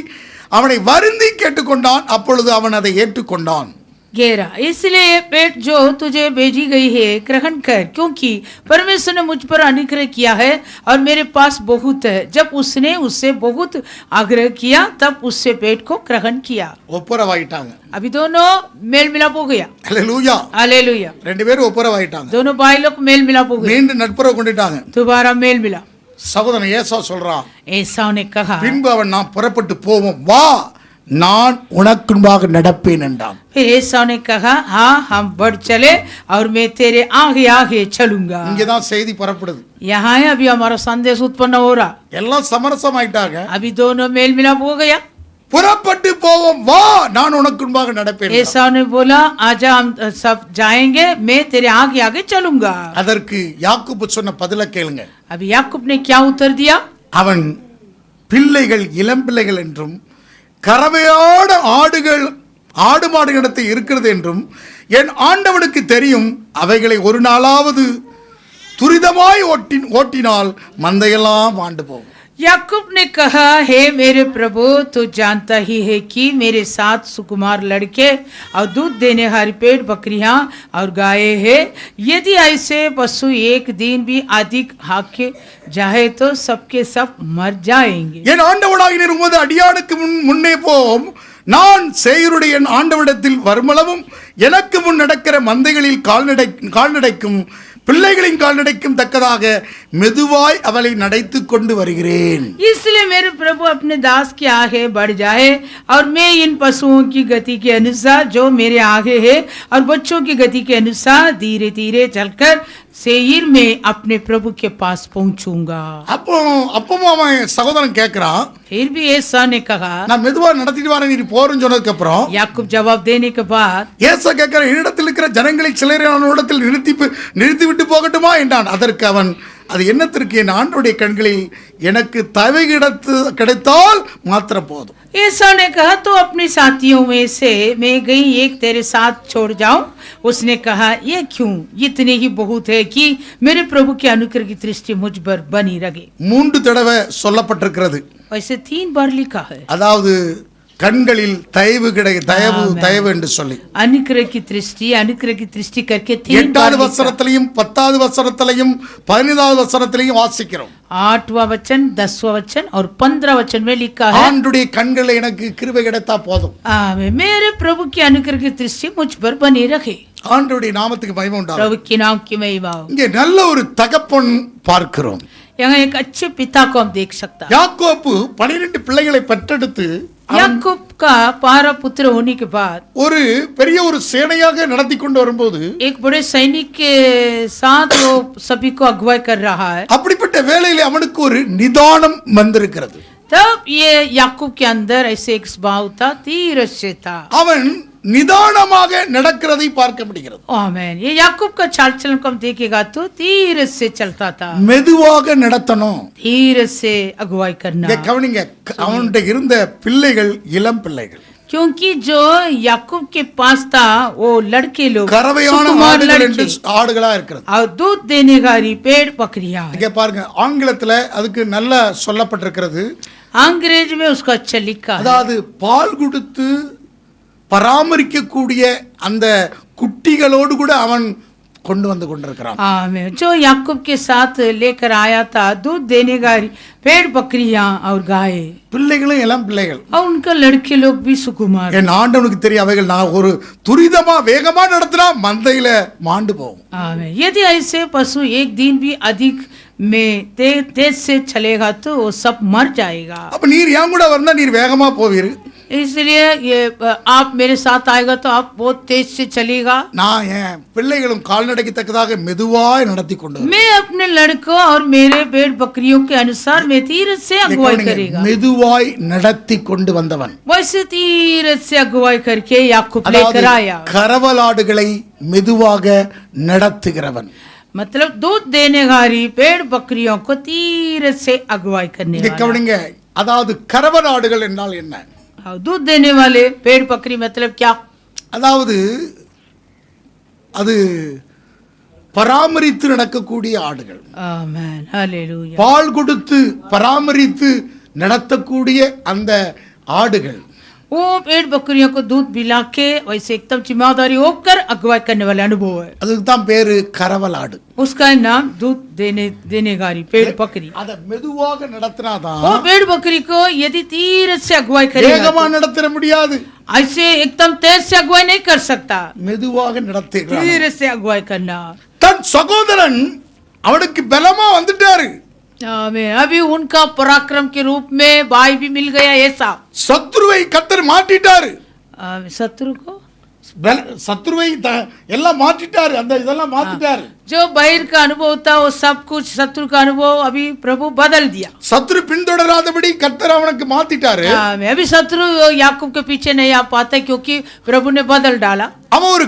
அவனை வருந்தி கேட்டுக்கொண்டான். அப்பொழுது அவன் அதை ஏற்றுக்கொண்டான். 11, इसलिए ये पेट जो तुझे भेजी गई है ग्रहण कर, क्योंकि परमेश्वर ने मुझ पर अनुग्रह किया है और मेरे पास बहुत है। जब उसने उससे बहुत आग्रह किया तब उससे पेट को ग्रहण किया। ஒப்புரவாயிட்டாங்க. अभी दोनों मेल मिलाप हो गया। அல்லேலூயா. हालेलुया। ரெண்டு பேரும் ஒப்புரவாயிட்டாங்க. दोनों भाई लोग मेल मिलाप हो गए, மீண்டும் நட்புறவு கொண்டுட்டாங்க. दोबारा मेल मिला। சகோதரன் ஏசா சொல்றான், ऐसा ने कहा, பின்பு அவன், நான் புறப்பட்டு போவோம், வா, நான் உனக்குன்பாக நடப்பேன் என்றான். फिर ऐसा ने कहा, हाँ हम बढ़ चले और मैं तेरे आगे आगे चलूंगा। இங்கதான் செய்தி புறப்படுது. यहाँ है अभी हमारा संदेश उत्पन्न हो रहा। எல்லாம் சமரசமாயிட்டாங்க. अभी दोनों मेल मिलाप हो गया। புறப்பட்டு போவோம், வா, நான் உனக்குன்பாக நடப்பேன். ऐसा ने बोला, आजा हम सब जाएंगे, मैं तेरे आगे आगे चलूंगा। அதற்கு யாக்கோபு சொன்ன பதில கேளுங்க. अभी याकूब ने क्या उत्तर दिया? அவன் பிள்ளைகள் இளம் பிள்ளைகள் என்றும் கறவையோட ஆடு மாடுகளிடத்தில் இருக்கிறது என்றும் என் ஆண்டவனுக்கு தெரியும். அவைகளை ஒரு நாளாவது துரிதமாய் ஓட்டினால் மந்தையெல்லாம் ஆண்டு போகும். याकूब ने कहा, हे मेरे प्रभु, तू जानता ही है कि मेरे साथ सुकुमार लड़के और दूध देने हारी पेड़ बकरियां और गाय है। यदि ऐसे पशु एक दिन भी अधिक हाके जाए तो सबके सब मर जाएंगे। என் ஆண்டவனாகிய நீர் உமது அடியானுக்கு முன்னே போம். நான் சேயருடைய என் ஆண்டவனிடத்தில் வருமளவும் எனக்கு முன் நடக்கிற மந்தைகளில் கால்நடைக்கும் பிள்ளைகளின் கால்நடைக்கும் தக்கதாக மெதுவாய் அவளை நடைத்து கொண்டு வருகிறேன். इसलिए मेरे प्रभु अपने दास के आगे बढ़ जाए और मैं इन पशुओं की गति के अनुसार जो मेरे आगे है और बच्चों की गति के अनुसार धीरे धीरे चलकर सेईर में अपने प्रभु के पास पहुंचूंगा। அப்பவும் அவன் சகோதரன் கேட்கிறான், फिर भी ऐसा ने कहा, நான் மெதுவா நடத்திட்டு வரேன் நீ போறேன்னு சொன்னதுக்கு அப்புறம் याकूब जवाब देने के बाद ஏசா கேட்கிற என்னிடத்தில் இருக்கிற ஜனங்களை சிலரிடத்தில் நிறுத்தி விட்டு போகட்டுமா என்றான். அதற்கு அவன், அது என்னத்திற்கு, என் ஆண்டவருடைய கண்களில் எனக்கு தவை கிடைத்தால் மாத்திர போதும். ऐसा ने कहा, तो अपने साथियों में से मैं गई एक तेरे साथ छोड़ जाऊं। उसने कहा, ये क्यों, इतने ही बहुत है कि मेरे प्रभु के अनुग्रह की दृष्टि मुझ पर बनी रहे। 3 தடவை சொல்லப்பட்டிருக்கிறது. वैसे 3 बार लिखा है, அதாவது கண்களில் தயவு என்று சொல்லி अनुग्रह की दृष्टि करके 3 बार 8வது வசனத்திலையும் 10வது வசனத்திலையும் 15வது வசனத்திலையும் வாசிக்கிறோம். 8वां वचन, 10वां वचन और 15 वचन में लिखा है, ஆண்டுடைய கண்களில் எனக்கு கிருபை கிடைத்தா போதும். आमीन, मेरे प्रभु की अनुग्रह की दृष्टि मुझ पर बनी रहे। ஆண்டவருடைய நாமத்துக்கு மகிமை உண்டாகட்டும். प्रभु के नाम की महिमा हो। இங்கே நல்ல ஒரு தகப்பன் பார்க்கிறோம். यहाँ एक अच्छे पिता को हम देख सकता है। யாக்கோப்பு 12 பிள்ளைகளை பெற்றெடுத்து याकूब का 12 पुत्र होने के बाद ஒரு பெரிய ஒரு சேனையாக நடத்தி கொண்டு வரும்போது एक बड़े सैनिक के साथ वो सभी को अगुवाई कर रहा है। அப்படிப்பட்ட வேளையிலே அவனுக்கு ஒரு நிதானம் வந்திருக்கிறது. तब ये याकूब के अंदर ऐसे एक स्वभाव था, धीरज था। அவன் நிதானமாக நடக்கிறதை பார்க்க முடிகிறது. आमीन, ये याकूब का चाल चलन को हम देखेगा तो धीरज से चलता था, மெதுவாக நடத்தணும். धीरज से अगुवाई करना। இங்க கவனிங்க, அவன்கிட்ட இருந்த பிள்ளைகள் இளம் பிள்ளைகள், क्योंकि जो याकूब के पास था वो लड़के लोग கறவையான सुकुमार ஆடுகள் என்று लड़के ஆடுகளா இருக்கிறது. और दूध देने वाली पेड़ बकरियां। இங்க பாருங்க, ஆங்கிலத்துல அதுக்கு நல்லா சொல்லப்பட்டிருக்கிறது. अंग्रेज में उसका अच्छा लिखा है, அதாவது பால் கொடுத்து பராமரிக்கக்கூடிய அந்த குட்டிகளோடு கூட அவன் கொண்டு வந்து கொண்டிருக்கிறான். आमीन, जो याकूब के साथ लेकर आया था दूध देने वाली पेड़ बकरियां और गाय, பிள்ளைகளும் இளம் பிள்ளைகள். और उनका लड़के लोग भी सुकुमार। என் ஆண்டவனுக்கு தெரியும், அவைகள் நான் ஒரு துரிதமா வேகமா நடத்தினா மந்தையில மாண்டு போகும். आमीन, यदि ऐसे पशु एक दिन भी अधिक में तेज से चलेगा तो वो सब मर जाएगा। அப்ப நீர் என் கூட வந்தா நீர் வேகமா போவீர், इसलिए ये आप मेरे साथ आएगा तो आप बहुत तेज से चलेगा। நான் என் பிள்ளைகளும் கால்நடைக்கு தக்கதாக மெதுவாய் நடத்தி கொண்டு வருவேன். मैं अपने लड़कों और मेरे भेड़ बकरियों के अनुसार मैं धीरज से अगुवाई करेगा। மெதுவாய் நடத்தி கொண்டு வந்தவன், वैसे धीरज से अगुवाई करके याकूब लेकर आया। கறவலாடுகளை மெதுவாக நடத்துகிறவன், मतलब दूध देने वाली पेड़ बकरियों को धीरज से अगुवाई करने இங்க वाला। கவனிங்க, அதாவது கறவலாடுகள் என்றால் என்ன? दूध देने वाले पेड़ बकरी मतलब क्या? அதாவது அது பராமரித்து நடக்கக்கூடிய ஆடுகள், आमीन, हालेलुया। பால் கொடுத்து பராமரித்து நடத்தக்கூடிய அந்த ஆடுகள், वो पेड़ बकरियों को दूध पिला के वैसे एकदम जिम्मेदारी होकर अगुवाई करने वाला अनुभव है। அதுக்கு தான் பேரு கறவலாடு. उसका नाम दूध देने वाली पेड़ बकरी। அத மெதுவாக நடத்தினாதான், वो पेड़ बकरी को यदि धीरज से अगुवाई करेगा வேகமா நடத்திட முடியாது, ऐसे एकदम तेज से अगुवाई नहीं कर सकता, மெதுவாக நடத்துகிறான். धीरज से अगुवाई करना। தன் சகோதரன் அவனுக்கு பலமா வந்துட்டாரு, आमीन, अभी उनका पराक्रम के रूप में भाई भी मिल गया ऐसा। சத்ருவை கத்தர் மாட்டிட்டாரு, शत्रु को சத்ருவை எல்லாம் மாட்டிட்டாரு, அந்த இதெல்லாம் மாத்திட்டாரு. जो बैर का अनुभव था वो सब कुछ शत्रु का अनुभव अभी प्रभु बदल दिया। சத்ரு பின்தொடராதபடி கர்த்தர் அவனுக்கு மாத்திட்டாரு. अभी शत्रु याकूब के पीछे नहीं आ पाता क्योंकि प्रभु ने बदल डाला। அவன் ஒரு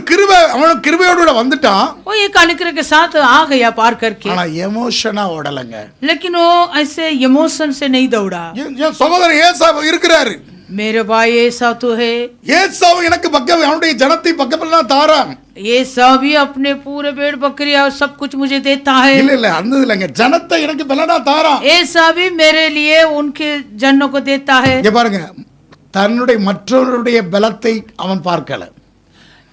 அவனுக்கு கிருபையோட வந்துட்டான், वो एक अनुग्रह के साथ आ गया पार करके, ஆனா எமோஷனா ஓடலங்க. लेकिन वो ऐसे इमोशन से नहीं दौड़ा। என் சகோதரன் ஏசா இருக்கிறாரு, मेरे भाई एसाव तो है, ஏசாவு எனக்கு அவனுடைய ஜனத்தை பக்கத்துல தாரான். एसाव भी अपने पूरे भेड़ बकरी और सब कुछ मुझे देता है। இல்ல அந்த இல்லங்க, ஜனத்தை எனக்கு பலனா தாரான். एसाव भी मेरे लिए उनके जनों को देता है। இங்க பாருங்க, தன்னுடைய மற்றவருடைய பலத்தை அவன் பார்க்கல.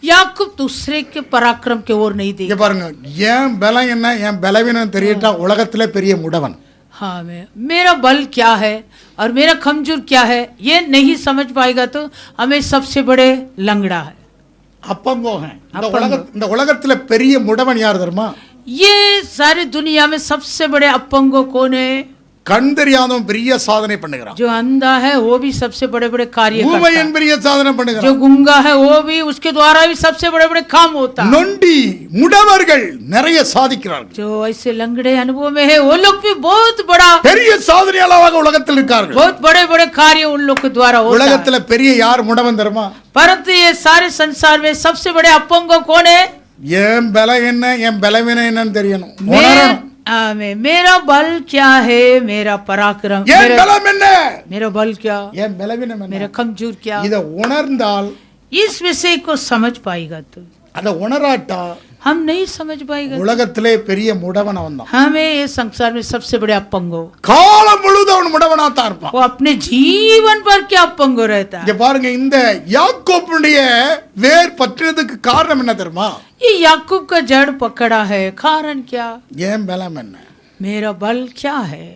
याकूब दूसरे के पराक्रम के ओर नहीं இங்க देखा। பாருங்க, என் பலம் என்ன, என் பலவீனம் தெரியட்டா உலகத்திலே பெரிய முடவன். हाँ, मेरा बल क्या है और मेरा कमजोर क्या है ये नहीं समझ पाएगा तो हमें सबसे बड़े लंगड़ा है। அப்பங்கோகன். இந்த உலகத்துல பெரிய முடவன் யார் தெரியுமா? ये सारी दुनिया में सबसे बड़े अपंगो कौन है? கண் தெரியாதவன் பெரிய சாதனை பண்ணுகிறான். जो अंधा है वो भी सबसे बड़े बड़े कार्य करता ஊமையன் பெரிய சாதனை है। பண்ணுகிறான். जो गूंगा है वो भी उसके द्वारा भी सबसे बड़े बड़े काम होता है। நொண்டி முடவர்கள் நிறைய சாதிக்கிறார்கள். जो ऐसे लंगड़े अनुभव में है वो लोग भी बहुत बड़ा பெரிய சாதனையாளராக உலகத்தில் இருக்கார்கள். बहुत बड़े बड़े कार्य उन लोग के द्वारा होता है। உலகத்துல பெரிய யார் முடவன் தெரியுமா? परंतु ये सारे संसार में सबसे बड़े अपंगो कौन है? என் பலம் என்ன, என் பலவீனம் என்னன்னு தெரியணும். मेरा बल क्या है, मेरा पराक्रम, என் பலம் என்ன, मेरा बल क्या, என் பலவீனம் என்ன, मेरा कमजोर क्या। இத உணர்ந்தால், इस विषय को समझ पाएगा तो, அத உணராட்டா हम नहीं समझ पाएगा। உலகத்திலே பெரிய முடவன் அவன் தான். हमें ये संसार में सबसे बड़े अपंगो, காலம் முழுதும் அவன் முடவனா தான் இருப்பான். वो अपने जीवन पर क्या अपंगो रहता है। இங்க பாருங்க, இந்த யாக்கோபுடைய வேர் பற்றினதுக்கு காரணம் என்ன தெரியுமா? ये याकूब का जड़ पकड़ा है, कारण क्या, ஏன் பலம் என்ன, मेरा बल क्या है।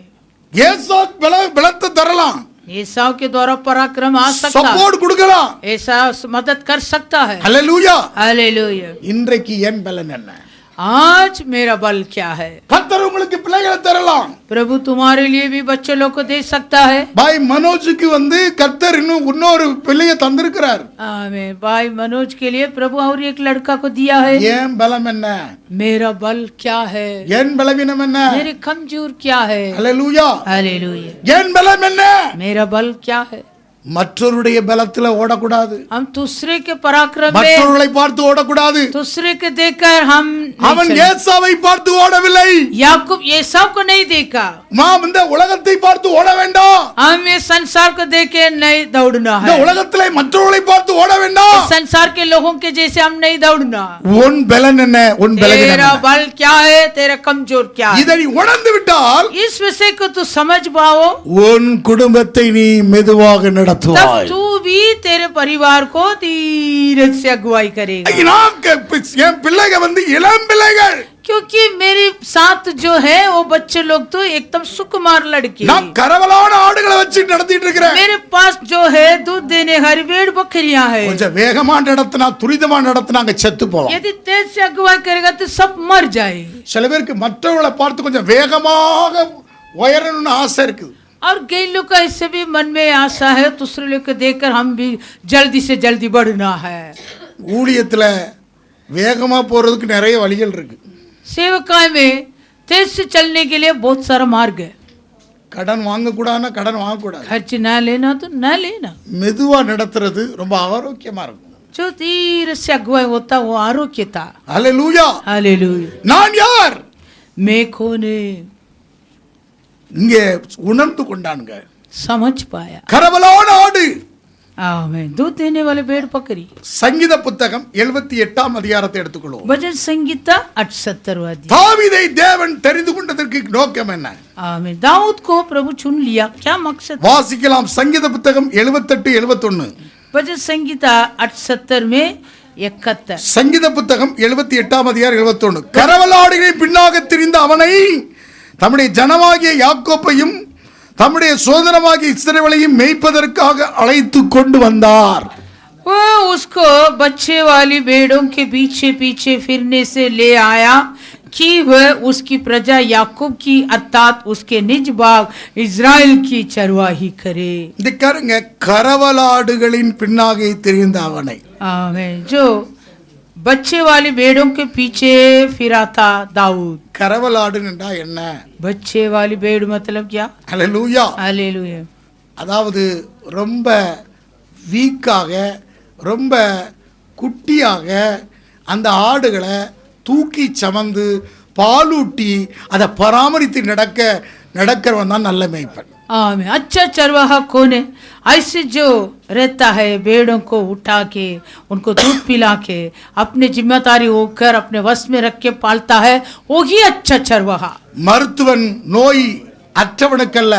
ஏசாக் பலத்தை தரலாம், एसाव के द्वारा पराक्रम आ सकता है, சப்போர்ட் கொடுக்கலாம், ऐसा मदद कर सकता है। ஹல்லேலூயா. हालेलुया। இன்றைக்கு என் பலன் என்ன, आज मेरा बल क्या है। கர்த்தர் உங்களுக்கு பிள்ளைகளை தரலாம். प्रभु तुम्हारे लिए भी बच्चे लोग को दे सकता है। பாய் மனோஜுக்கு கர்த்தர் இன்னொரு பிள்ளையை தந்திருக்கிறார். आमीन। भाई मनोज के लिए प्रभु और एक लड़का को दिया है। ஏன் பலம் என்ன, मेरा बल क्या है, என் பலவீனம் என்ன, मेरे कमजोर क्या है। ஹல்லேலூயா. हालेलुया। என் பலம் என்ன, मेरा बल क्या है। மற்றவருடைய பலத்துல ஓடக்கூடாது, हम दूसरे के पराक्रम में, மற்றவர்களை பார்த்து ஓடக்கூடாது. दूसरे के देखकर हम அவன் ஏசாவை பார்த்து ஓடவில்லை, याकूब एसाव को नहीं देखा। நாம் இந்த உலகத்தை பார்த்து ஓட வேண்டாம், हम ये संसार को देख के नहीं दौड़ना இந்த है। உலகத்திலே மற்றவர்களை பார்த்து ஓட வேண்டாம். इस संसार के लोगों के जैसे हम नहीं दौड़ना। உன் பலன் என்ன, உன் பலவீனம் तेरा என்ன, बल क्या है, तेरा कमजोर क्या है। இதை நீ உணர்ந்து விட்டால் इस विषय को तू समझ पाओ, உன் குடும்பத்தை நீ மெதுவாக तब நடத்துவாய். तू भी तेरे परिवार को धीरे से अगुवाई करेगा। என் பிள்ளைகள் இளம் பிள்ளைகள், क्योंकि मेरे साथ जो है वो बच्चे लोग तो एकदम सुकुमार लड़के, நான் கரவலான ஆடுகளை வச்சு நடத்திட்டு இருக்கிறேன். मेरे पास जो है दूध देने हरी भेड़ बकरियां है। கொஞ்சம் வேகமா நடத்தினா, துரிதமா நடத்தினா அங்க செத்து போவோம். यदि तेज से अगुवाई करेगा तो सब मर जाए। சில பேருக்கு மற்றவங்களை பார்த்து கொஞ்சம் வேகமாக உயரணும்னு ஆசை இருக்குது. और कई लोग का इससे भी मन में आशा है, दूसरे लोग को देखकर हम भी जल्दी से जल्दी बढ़ना है। ஊழியத்துல வேகமா போறதுக்கு நிறைய வழிகள் இருக்கு. सेवकाई में तेज से चलने के लिए बहुत सारा मार्ग है। கடன் வாங்க கூடாதுன்னா கடன் வாங்க கூடாது. खर्च ना लेना तो ना लेना। மெதுவா நடத்துறது ரொம்ப ஆரோக்கியமா இருக்கும். जो धीरे से अगुवाई होता वो आरोग्यता। ஹல்லேலூயா. हालेलुया। நான் யார், मैं कौन है, இங்கே உணர்ந்து கொண்டானுங்க. समझ पाया। கரவலான ஆடு. आमीन। दूध देने वाले भेड़ बकरी। சங்கீத புத்தகம் 78ஆம் அதிகாரத்தை எடுத்துக்கொள்வோம். भजन संगीता 78वां अध्याय। தாவீதை தேவன் தெரிந்து கொண்டதற்கு நோக்கம் என்ன? आमीन। दाऊद को प्रभु चुन लिया, क्या मकसद। வாசிக்கலாம். சங்கீத புத்தகம் 78 71. भजन संगीता 78 में 71। சங்கீத புத்தகம் 78ஆம் அதிகாரம் 71. கரவலாடுகளின் பின்னாக திரிந்த அவனை தம்முடைய ஜனமாகிய யாக்கோப்பையும் தம்முடைய சுதந்திரமாகிய இஸ்ரவேலையும் மேய்ப்பதற்காக அழைத்து கொண்டு வந்தார். वो उसको बच्चे वाली भेड़ों के पीछे पीछे फिरने से ले आया कि वह उसकी प्रजा याकूब की अर्थात उसके निज भाग इज़राइल की चरवाही करे। இதுக்காரங்க கரவலாடுகளின் பின்னாக திரிந்த அவனை. आमीन। जो बच्चे वाली भेड़ों के पीछे फिरा था दाऊद। கரவலாடுன்னா என்ன? बच्चे वाली भेड़ मतलब क्या। ஹல்லேலூயா. हालेलुया। அதாவது ரொம்ப வீக்காக, ரொம்ப குட்டியாக அந்த ஆடுகளை தூக்கி சமந்து பாலூட்டி அதை பராமரித்து நடக்கிறவன் தான் நல்ல மேய்ப்பன். आमीन। अच्छा चरवाहा कौन है? ऐसे जो रहता है भेड़ों को उठा के उनको दूध पिला के अपने जिम्मेदारी होकर अपने वश में रख के पालता है, वही अच्छा चरवाहा। மருத்துவன் நோய் அற்றவனுக்கல்ல,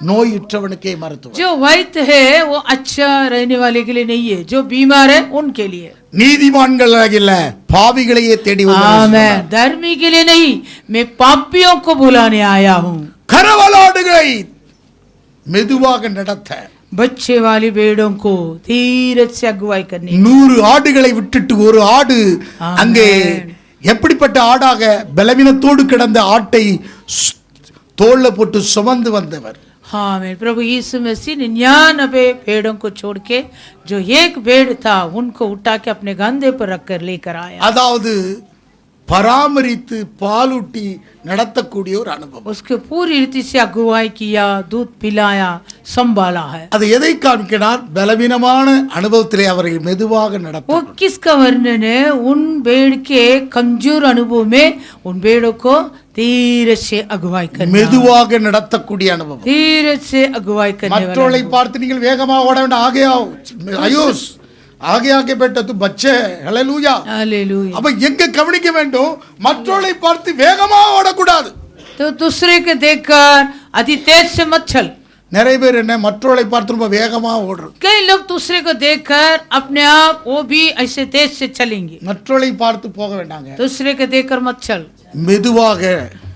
நோயுற்றவனுக்கே மருத்துவன். जो वैद्य है वो अच्छा रहने वाले के लिए नहीं है, जो बीमार है उनके लिए। நீதிமான்கள் இல்ல, பாவிகளையே தேடி வந்தவர். मैं धर्मी के लिए नहीं, मैं पापियों को बुलाने आया हूँ। கரவலாடுகளை மெதுவாக நடத்த, बच्चे वाली भेड़ों को धीरज से अगुवाई करनी। 100 ஆடுகளை விட்டுட்டு ஒரு ஆடு அங்கே எப்படிப்பட்ட ஆடாக பலவீனத்தோடு கிடந்த ஆட்டை தோள்ல போட்டு சுமந்து வந்தவர். हाँ मैं प्रभु यीशु मसीह 99 भेड़ों को छोड़ के जो एक भेड़ था उनको उठा के अपने कंधे पर रखकर लेकर आया। அதாவது பராமரித்து பாலூட்டி நடத்தக்கூடிய ஒரு அனுபவம். उसके पूरी रीति से अगुवाई किया, दूध पिलाया, संभाला है। அது எதை காண்கிறார்? பலவீனமான அனுபவத்திலே அவரை மெதுவாக वो நடத்த. किसका वर्णन है? उन भेड़ के कमजोर अनुभव में उन भेड़ों को धीरज से अगुवाई करना, மெதுவாக நடத்தக்கூடிய அனுபவம். धीरज से अगुवाई करने वाला। மற்றவர்களை பார்த்து நீங்கள் வேகமாக ஓட வேண்டாம். ஆயோஸ் ஆகே ஆகே बेटा तू बच्चे, हालेलुया हालेलुया। அப்ப எங்க கவனிக்க வேண்டும்? மற்றவர்களை பார்த்து வேகமாக ஓடக்கூடாது. तो दूसरे के देखकर अति तेज से मत चल। நிறைய பேர் என்ன மற்றவர்களை பார்த்து ரொம்ப வேகமா ஓடுறது. कई लोग दूसरे को देखकर अपने आप वो भी ऐसे तेज से चलेंगे। மற்றவர்களை பார்த்து போக வேண்டாங்க. दूसरे के देखकर मत चल, மெதுவாக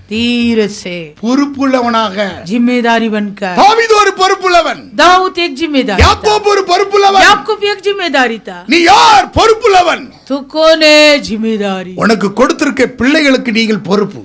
धीरज से பொறுப்புள்ளவனாக. जिम्मेदारी बनकर। தாவீது ஒரு பொறுப்புள்ளவன், दाऊद एक जिम्मेदारी था, யாக்கோபு ஒரு பொறுப்புள்ளவன். याकूब एक जिम्मेदारी था। நீ யார் பொறுப்புள்ளவன்? तू कौन है? जिम्मेदारी। உனக்கு கொடுத்திருக்க பிள்ளைகளுக்கு நீங்கள் பொறுப்பு.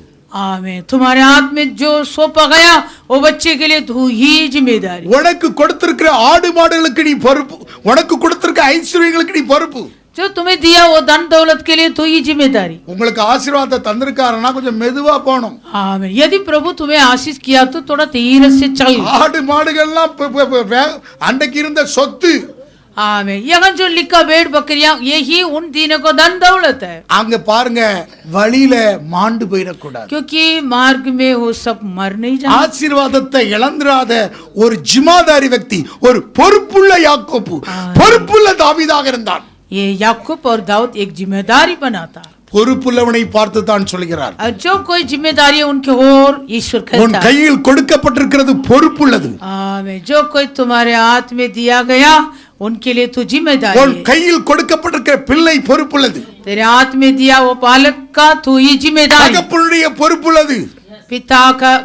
आमीन। तुम्हारे हाथ में जो सौंपा गया वो बच्चे के लिए तू ही जिम्मेदारी। உனக்கு கொடுத்திருக்கிற ஆடு மாடுகளுக்கு நீ பொறுப்பு. உனக்கு கொடுத்திருக்க ஐஸ்வர்யங்களுக்கு நீ பொறுப்பு. जो तुम्हें दिया वो धन दौलत के लिए तू ही जिम्मेदारी। உங்களுக்கு ஆசீர்வாதத்தை தந்திருக்காருன்னா கொஞ்சம் மெதுவா போகணும். आमीन। यदि प्रभु तुम्हें आशीष किया तो थोड़ा धीरज से चल। ஆடு மாடுகள்லாம் அன்றைக்கு இருந்த சொத்து. आमीन। यहाँ जो लिखा भेड़ बकरियां यही उन दिनों को धन दौलत है। அங்க பாருங்க, வழியில மாண்டு போயிடக்கூடாது. क्योंकि मार्ग में वो सब मर नहीं जाए। ஆசீர்வாதத்தை இழந்துராத ஒரு ஜிமாதாரி व्यक्ति, ஒரு பொறுப்புள்ள யாக்கோபு, பொறுப்புள்ள தாவீதாக இருந்தான். ये याकूब और दाऊद एक जिम्मेदारी बनाता। பொறுப்புள்ளவனை பார்த்து தான் சொல்கிறார், और जो कोई जिम्मेदारी है उनके और ईश्वर உன் कहता है। கையில் கொடுக்கப்பட்டிருக்கிறது பொறுப்புள்ளது. आमीन। जो कोई तुम्हारे हाथ में दिया गया उनके लिए तू जिम्मेदारी உன் है। கையில் கொடுக்கப்பட்டிருக்கிற பிள்ளை பொறுப்புள்ளது. तेरे हाथ में दिया वो बालक का तू ही जिम्मेदारी। தகப்பனுடைய பொறுப்புள்ளது.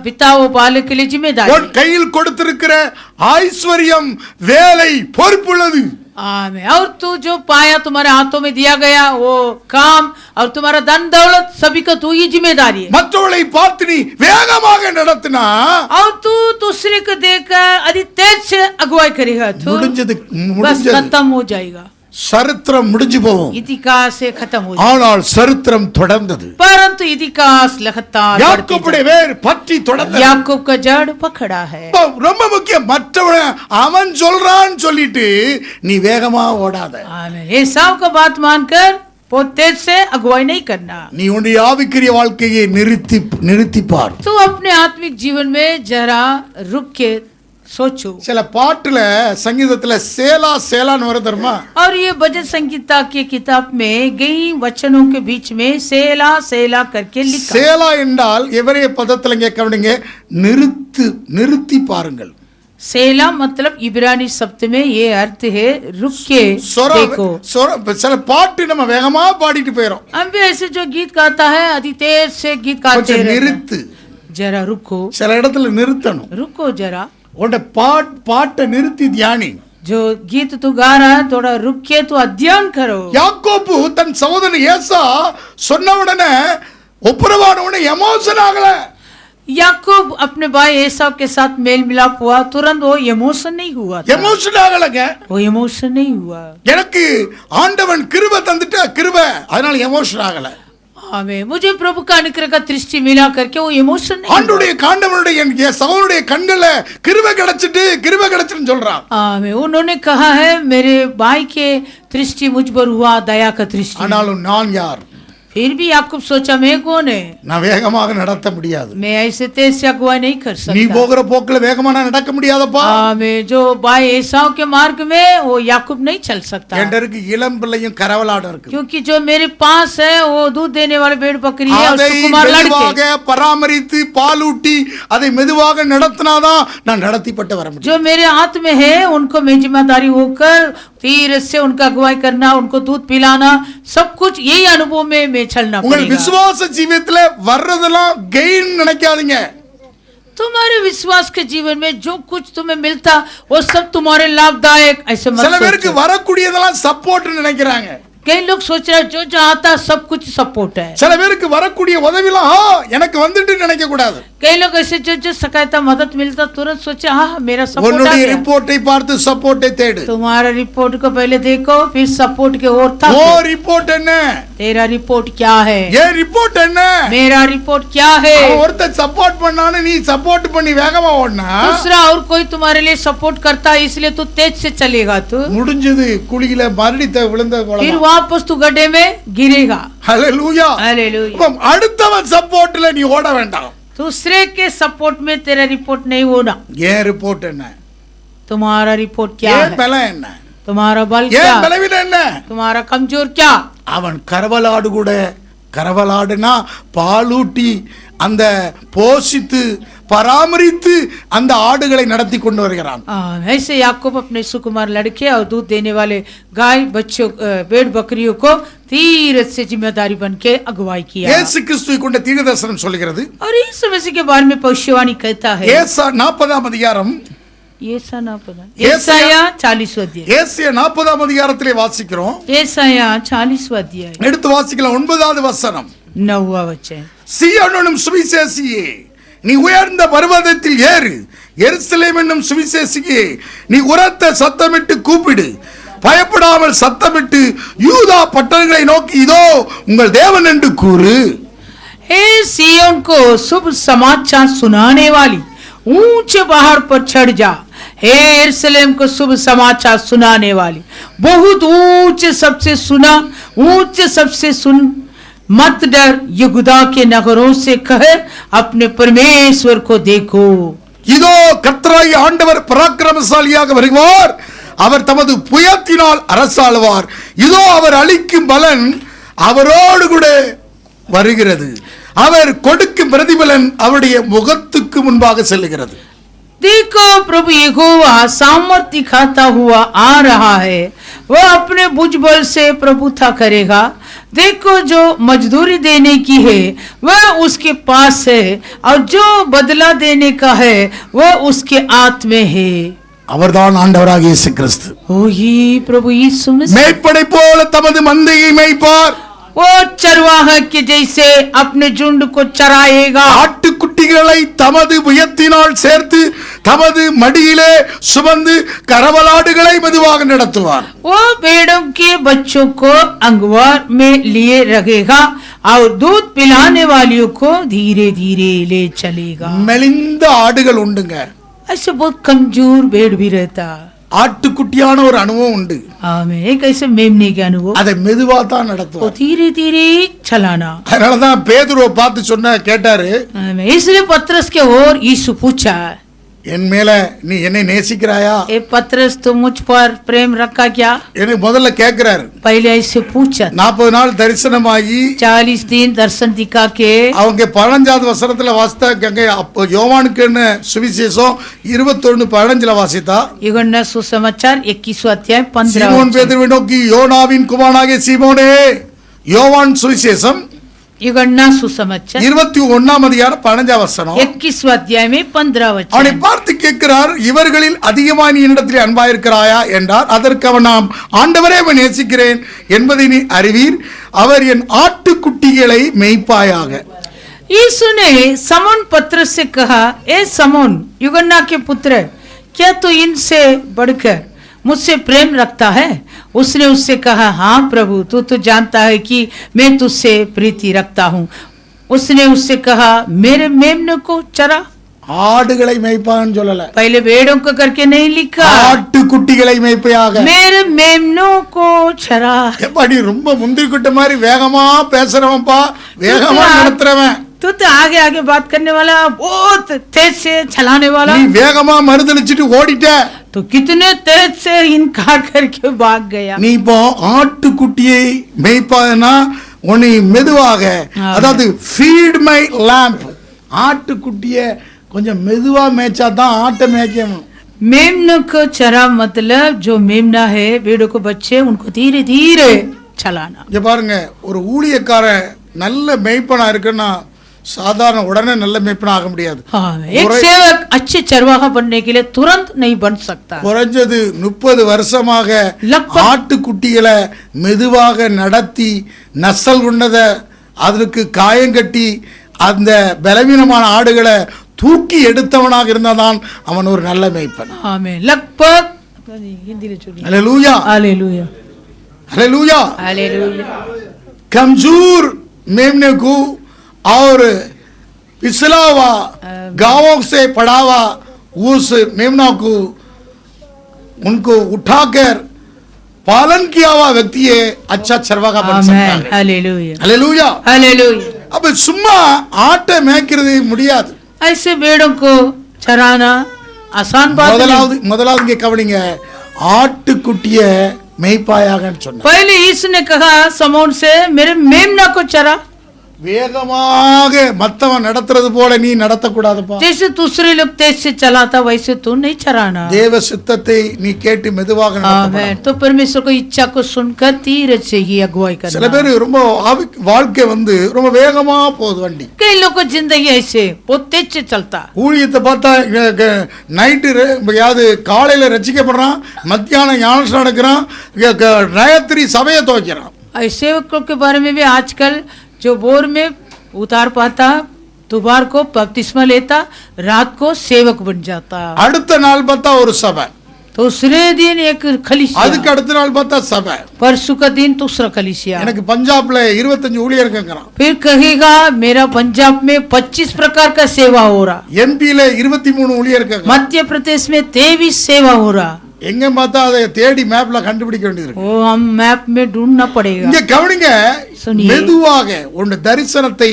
पिता वो बालक के लिए जिम्मेदारी। உன் கையில் கொடுத்திருக்கிற ஐஸ்வர்யம் வேலை பொறுப்புள்ளது. आमीन। और तू जो पाया तुम्हारे हाथों में दिया गया वो काम और तुम्हारा धन दौलत सभी का तू ही जिम्मेदारी है। மற்றவர்களை பார்த்து நீ வேகமாக நடத்தினா और तू दूसरे को देखकर अधि तेज से अगुवाई करेगा तो முடிஞ்சது बस खत्म हो जाएगा। சரித்திரம் முடிஞ்சு போகும். इतिहास से खत्म हो जाएगा। ஆனால் சரித்திரம் தொடர்ந்தது. परंतु इतिहास लगातार யாக்கோபுடைய வேர் பற்றி தொடர்ந்தது. याकूब का जड़ पकड़ा है। ரொம்ப முக்கியம், மற்றவன் அவன் சொல்றான்னு சொல்லிட்டு நீ வேகமா ஓடாத. आमीन। एसाव का बात मानकर बहुत तेज से अगुवाई नहीं करना। நீ உன்னுடைய ஆவிக்குரிய வாழ்க்கையை நிறுத்தி பார். तू अपने आत्मिक जीवन में जरा रुक के सोचो। சில பாட்டுல சங்கீதத்துல சேலா சேலான்னு வர தருமா? और ये भजन संगीता के किताब में कई वचनों के बीच में सेला सेला करके लिखा। சேலா என்றால் எவரைய பதத்துல இங்க கவனிங்க, நிறுத்தி பாருங்கள். सेला मतलब इब्रानी शब्द में ये अर्थ है रुक के देखो। சில பாட்டு நம்ம வேகமா பாடிட்டு போயிரும். हम भी ऐसे जो गीत गाता है अधि तेज से गीत गाते கொஞ்சம் रहते हैं। நிறுத்து. जरा रुको, சில இடத்துல நிறுத்தணும். रुको जरा। உன்ட பாட்டை நிறுத்தி தியானி. जो गीत तू गा रहा है थोड़ा रुक के तू अध्ययन करो। யாக்கோபு தன் சகோதரன் ஏசா சொன்ன உடனே ஒப்புரவான உடனே எமோஷன் ஆகல. याकूब अपने भाई एसाव के साथ मेल मिलाप हुआ, तुरंत वो इमोशन नहीं हुआ था। எமோஷன் ஆகலங்க. वो इमोशन नहीं हुआ। எனக்கு ஆண்டவன் கிருபை தந்துட்ட கிருபை, அதனால எமோஷன் ஆகல. आमीन। मुझे प्रभु का अनुग्रह का दृष्टि मिला करके वो इमोशन नहीं। ஆண்டவருடைய காண்டவனுடைய என் சகோதரனுடைய கண்கள கிருபை கிடைச்சிட்டுன்னு சொல்றான். आमीन। उन्होंने कहा है मेरे भाई के दृष्टि मुझ पर हुआ, दया का दृष्टि। ஆனாலும் நான் யார்? फिर भी याकूब सोचा मैं कौन है, நான் வேகமாக நடத்த முடியாது. मैं ऐसे तेज से अगुवाई नहीं कर நீ सकता। போகிற போக்குல வேகமா நான் நடக்க முடியாதப்பா. मैं जो भाई एसाव के मार्ग में वो याकूब नहीं चल सकता, என்கிட்ட இருக்கு இளம் பிள்ளையும் கரவலாடும் இருக்கு. क्योंकि जो मेरे पास है वो दूध देने वाले भेड़ बकरी है और அதை सुकुमार மெதுவாக लड़के, பராமரித்து பாலூட்டி அதை மெதுவாக நடத்தினாதான் நான் நடத்திப்பட்டு வர முடியும். जो मेरे हाथ में है उनको मैं जिम्मेदारी होकर धीरे से उनका अगुवाई करना, उनको दूध पिलाना, सब कुछ यही अनुभव में मैं चलना உங்கள் पड़ेगा। விசுவாச ஜீவியத்துல வர்றதெல்லாம் கெயின் நினைக்காதீங்க. तुम्हारे विश्वास के जीवन में जो कुछ तुम्हें मिलता वो सब तुम्हारे लाभदायक ऐसे मत சில பேருக்கு सोचो। வரக்கூடியதெல்லாம் சப்போர்ட் நினைக்கிறாங்க. कई लोग सोच रहे हैं जो आता सब कुछ सपोर्ट है, சில பேருக்கு வரக்கூடிய உதவிலாம் எனக்கு வந்துட்டு நினைக்க கூடாது. कई लोग ऐसे जो सहायता मदद मिलता तुरंत सोचे हाँ मेरा सपोर्ट आ உன்னுடைய गया। ரிப்போர்ட்டை பார்த்து சப்போர்ட்டை தேடு. तुम्हारा रिपोर्ट को पहले देखो फिर सपोर्ट के ओर था। ஓ ரிப்போர்ட் என்ன? तेरा रिपोर्ट क्या है, ஏன் ரிப்போர்ட் என்ன? मेरा रिपोर्ट क्या है। அவன் ஒருத்தர் சப்போர்ட் பண்ணானு நீ சப்போர்ட் பண்ணி வேகமா ஓடுனா दूसरा और कोई तुम्हारे लिए सपोर्ट करता है इसलिए तू तेज से चलेगा, तू முடிஞ்சது குழியில மறுடித்த விழுந்த फिर போல. वापस तू गड्ढे में गिरेगा। ஹalleluya. हालेलुया। அப்ப அடுத்தவன் சப்போர்ட்ல நீ ஓட வேண்டாம். दूसरे के सपोर्ट में तेरा रिपोर्ट नहीं होना। ஏன் ரிப்போர்ட் என்ன? तुम्हारा रिपोर्ट क्या ஏன் है, பலம் என்ன? तुम्हारा बल ஏன் क्या, பலவீனம் என்ன? तुम्हारा कमजोर क्या। அவன் கரவலாடு கூட கரவலாடுனா பாலூட்டி அந்த போஷித்து பராமரித்து அந்த ஆடுகளை நடத்தி கொண்டு வருகிறான். ऐसे याकूब अपने सुकुमार लड़के और दूध देने वाले गाय बच्चों भेड़ बकरियों को धीरे से जिम्मेदारी बन के अगुवाई किया। இயேசு கிறிஸ்துவை கொண்ட தீர்க்கதரிசனம் சொல்கிறது. और यीशु मसीह के बारे में भविष्यवाणी कहता है, ஏசா 40ஆம் அதிகாரம், ஏசாயா 40 अध्याय, ஏசாயா 40ஆம் அதிகாரத்திலே வாசிக்கிறோம். ஏசாயா 40 अध्याय எடுத்து வாசிக்கலாம். 9வது வசனம். 9वां वचन। சீயோனும் சுவிசேஷியே நீ உயர்ந்த பர்வதத்தில் ஏறு, எருசலேம் என்னும் சுவிசேஷியே நீ உரத்த சத்தமிட்டு கூப்பிடு, பயப்படாமல் சத்தமிட்டு யூதா பட்டணங்களை நோக்கி இதோ உங்கள் தேவன் என்று கூறு. हे सिय्योन को शुभ समाचार सुनाने वाली ऊंचे पहाड़ पर चढ़ जा, हे यरूशलेम को शुभ समाचार सुनाने वाली बहुत ऊंचे सबसे सुना, ऊंचे सबसे सुन, मत डर, यहूदा के नगरों से कह अपने परमेश्वर को देखो। இதோ கர்த்தராகிய ஆண்டவர் பராக்கிரமசாலியாக வருவார், அவர் தமது புயத்தினால் அரசாளுவார். இதோ அவர் அளிக்கும் பலன் அவரோடு கூட வருகிறது, அவர் கொடுக்கும் பிரதிபலன் அவருடைய முகத்துக்கு முன்பாக செல்லுகிறது. देखो प्रभु यहोवा सामर्थ दिखाता हुआ आ रहा है, वह अपने भुजबल से प्रभुता करेगा। देखो जो मजदूरी देने की है वह उसके पास है, और जो बदला देने का है वह उसके हाथ में है। அவர்தான் ஆண்டவராகிய இயேசு கிறிஸ்து. वही प्रभु यीशु मसीह, மேய்ப்படை போல தமது மந்தையை மேய்ப்பார். वो चरवाहा के जैसे अपने झुंड को चराएगा। ஆட்டுக்குட்டிகளை தமது புயத்தினால் சேர்த்து தமது மடியிலே சுமந்து கரவலாடுகளை மெதுவாக நடத்துவார். वो भेड़ों के बच्चों को अंगवार में लिए रखेगा और दूध पिलाने वालियों को धीरे धीरे ले चलेगा। மெலிந்த ஆடுகள் உண்டுங்க. ऐसे बहुत कमजोर भेड़ भी रहता, ஆட்டுக்குட்டியான ஒரு அனுபவம் உண்டு, हमें एक ऐसे मेमने के अनुभव, அதை மெதுவா தான் वो நடத்துவார். धीरे धीरे चलाना। அதனாலதான் பேதுருவை பார்த்து சொன்ன கேட்டாரு, इसलिए पतरस के ओर यीशु पूछा, என் மேல நீ என்னை நேசிக்கிறாயா? ए पतरस तो मुझ पर प्रेम रखा क्या? எனக்கு முதல்ல கேட்கிறாரு. पहले ऐसे पूछा। 40 நாள் தரிசனமாகி 40 दिन दर्शन दिखा के அவங்க 15வது வசனத்துல வாசித்தாங்க. அப்போ யோவானுக்குன்னு சுவிசேஷம் 21:15 வாசித்தா, யுகன்னா சுசமாச்சார் 21 अध्याय 15 சீமோன் பேதுருவை நோக்கி யோனாவின் குமாரனாகிய சீமோனே, யோவான் சுவிசேஷம் யுகன்னா சுசமாச்சார் 21ஆம் அதிகாரம் 15 வசனம். 21 अध्याय में 15 அவனை वचन। பார்த்து கேட்கிறார், இவர்களில் அதிகமாக நீ என்னிடத்திலே அன்பாயிருக்கிறாயா என்றார். அதற்கு அவன், நாம் ஆண்டவரே அவன் நேசிக்கிறேன் என்பதை நீ அறிவீர், அவர் என் ஆட்டுக்குட்டிகளை மேய்ப்பாயாக. यीशु ने समौन पतरस से कहा, ए समौन युगन्ना के पुत्र, क्या तू इनसे बढ़कर मुझसे प्रेम रखता है? उसने उससे कहा, हाँ प्रभु, तू तो जानता है कि मैं तुझसे प्रीति रखता हूँ। उसने उससे कहा, मेरे मेमने को चरा। ஆடுகளை மேய்ப்பான்னு சொல்லல, पहले भेड़ों को करके नहीं लिखा, ஆட்டுக்குட்டிகளை மேய்ப்பையாக. मेरे मेमनों को चरा. எப்பா நீ ரொம்ப முந்திரி குட்ட மாதிரி வேகமா பேசுறவன்பா, வேகமா நடத்துறவன். तू तो आगे आगे बात करने वाला, बहुत तेज से चलाने वाला. நீ வேகமா மறுதளிச்சிட்டு ஓடிட்ட. तो कितने तेज से इनकार करके भाग गया. நீ இப்போ ஆட்டுக்குட்டியை மேய்ப்பானா உன்னை மெதுவாக, அதாவது ஃபீட் மை lamp, ஆட்டுக்குட்டிய கொஞ்சம் மெதுவா மேய்ச்சா தான் ஆட்டை மேய்க்கணும். मेमनों को चरा मतलब जो मेमना है भेड़ों को बच्चे उनको धीरे धीरे चलाना. இங்க பாருங்க, ஒரு ஊழியக்காரன் நல்ல மேய்ப்பனா இருக்குன்னா சாதாரண உடனே நல்ல மேய்ப்பனா ஆக முடியாது. हाँ, एक सेवक अच्छे चरवाहा बनने के लिए तुरंत नहीं बन सकता. குறைஞ்சது 30 வருஷமாக ஆட்டுக்குட்டிகளை மெதுவாக நடத்தி நசல் உண்ணத அதற்கு காயங்கட்டி அந்த பலவீனமான ஆடுகளை தூக்கி எடுத்தவனாக இருந்தாதான் அவன் ஒரு நல்ல மேய்ப்பன். आमीन. लगभग हिंदी में चलिए. Hallelujah, hallelujah, hallelujah. हालेलुया. कमजोर मेमने को और पिछला हुआ गांवों से पड़ा हुआ उस मेमना को उनको उठाकर पालन किया हुआ व्यक्ति है अच्छा चरवाहा बन सकता आमीन. है. Hallelujah, hallelujah. हालेलुया. अब சும்மா ஆட்டை மேய்க்கிறது முடியாது. ऐसे भेड़ों को चराना आसान बात नहीं. முதலாவது இங்க கவனிங்க, ஆட்டுக்குட்டிய மேய்ப்பாயாகன்னு சொன்னார். पहले इसने कहा समौन से मेरे मेमना को चरा. வேகமாக மத்தவன் நடத்துறது போல நீ நடத்தக்கூடாதுப்பா. जैसे दूसरे लोग तेज से चलाता वैसे तू नहीं चराना. தேவ சித்தத்தை நீ கேட்டு மெதுவாக நடத்தணும். आमीन. तो परमेश्वर को इच्छा को सुनकर धीरे से ही अगुवाई करना. சில பேர் ரொம்ப வாழ்க்கை ரொம்ப வேகமா போகுது வண்டி. कई लोगों की जिंदगी ऐसे बहुत तेज से चलता. ஊழியத்தை பார்த்தா நைட்டு யாவது காலையில ரசிக்கப்படுறான், மத்தியானம் ஞானஸ்நானம் நடக்கிறான், ராத்திரி சபையை துவைக்கிறான். ऐसे के बारे में भी आजकल जो बोर में उतार पाता, दोपहर को बपतिस्मा लेता, रात को सेवक बन जाता. அடுத்த நாள் பார்த்தா ஒரு சபை, दूसरे दिन एक खलीसिया, அதுக்கு அடுத்த நாள் பார்த்தா சபை. परसों का दिन दूसरा खलीसिया. எனக்கு பஞ்சாப்ல 25 ஊழியர்கள்ங்கறான். फिर कहेगा मेरा पंजाब में 25 प्रकार का सेवा हो रहा. எம்பில 23 ஊழியர்கள். मध्य प्रदेश में 23 सेवा हो रहा. எங்க பார்த்தா அதை தேடி மேப்ல கண்டுபிடிக்க வேண்டியது இருக்கு. वो हम मैप में ढूंढना पड़ेगा. இங்க கவனிங்க, सुनिए. மெதுவாக உன் தரிசனத்தை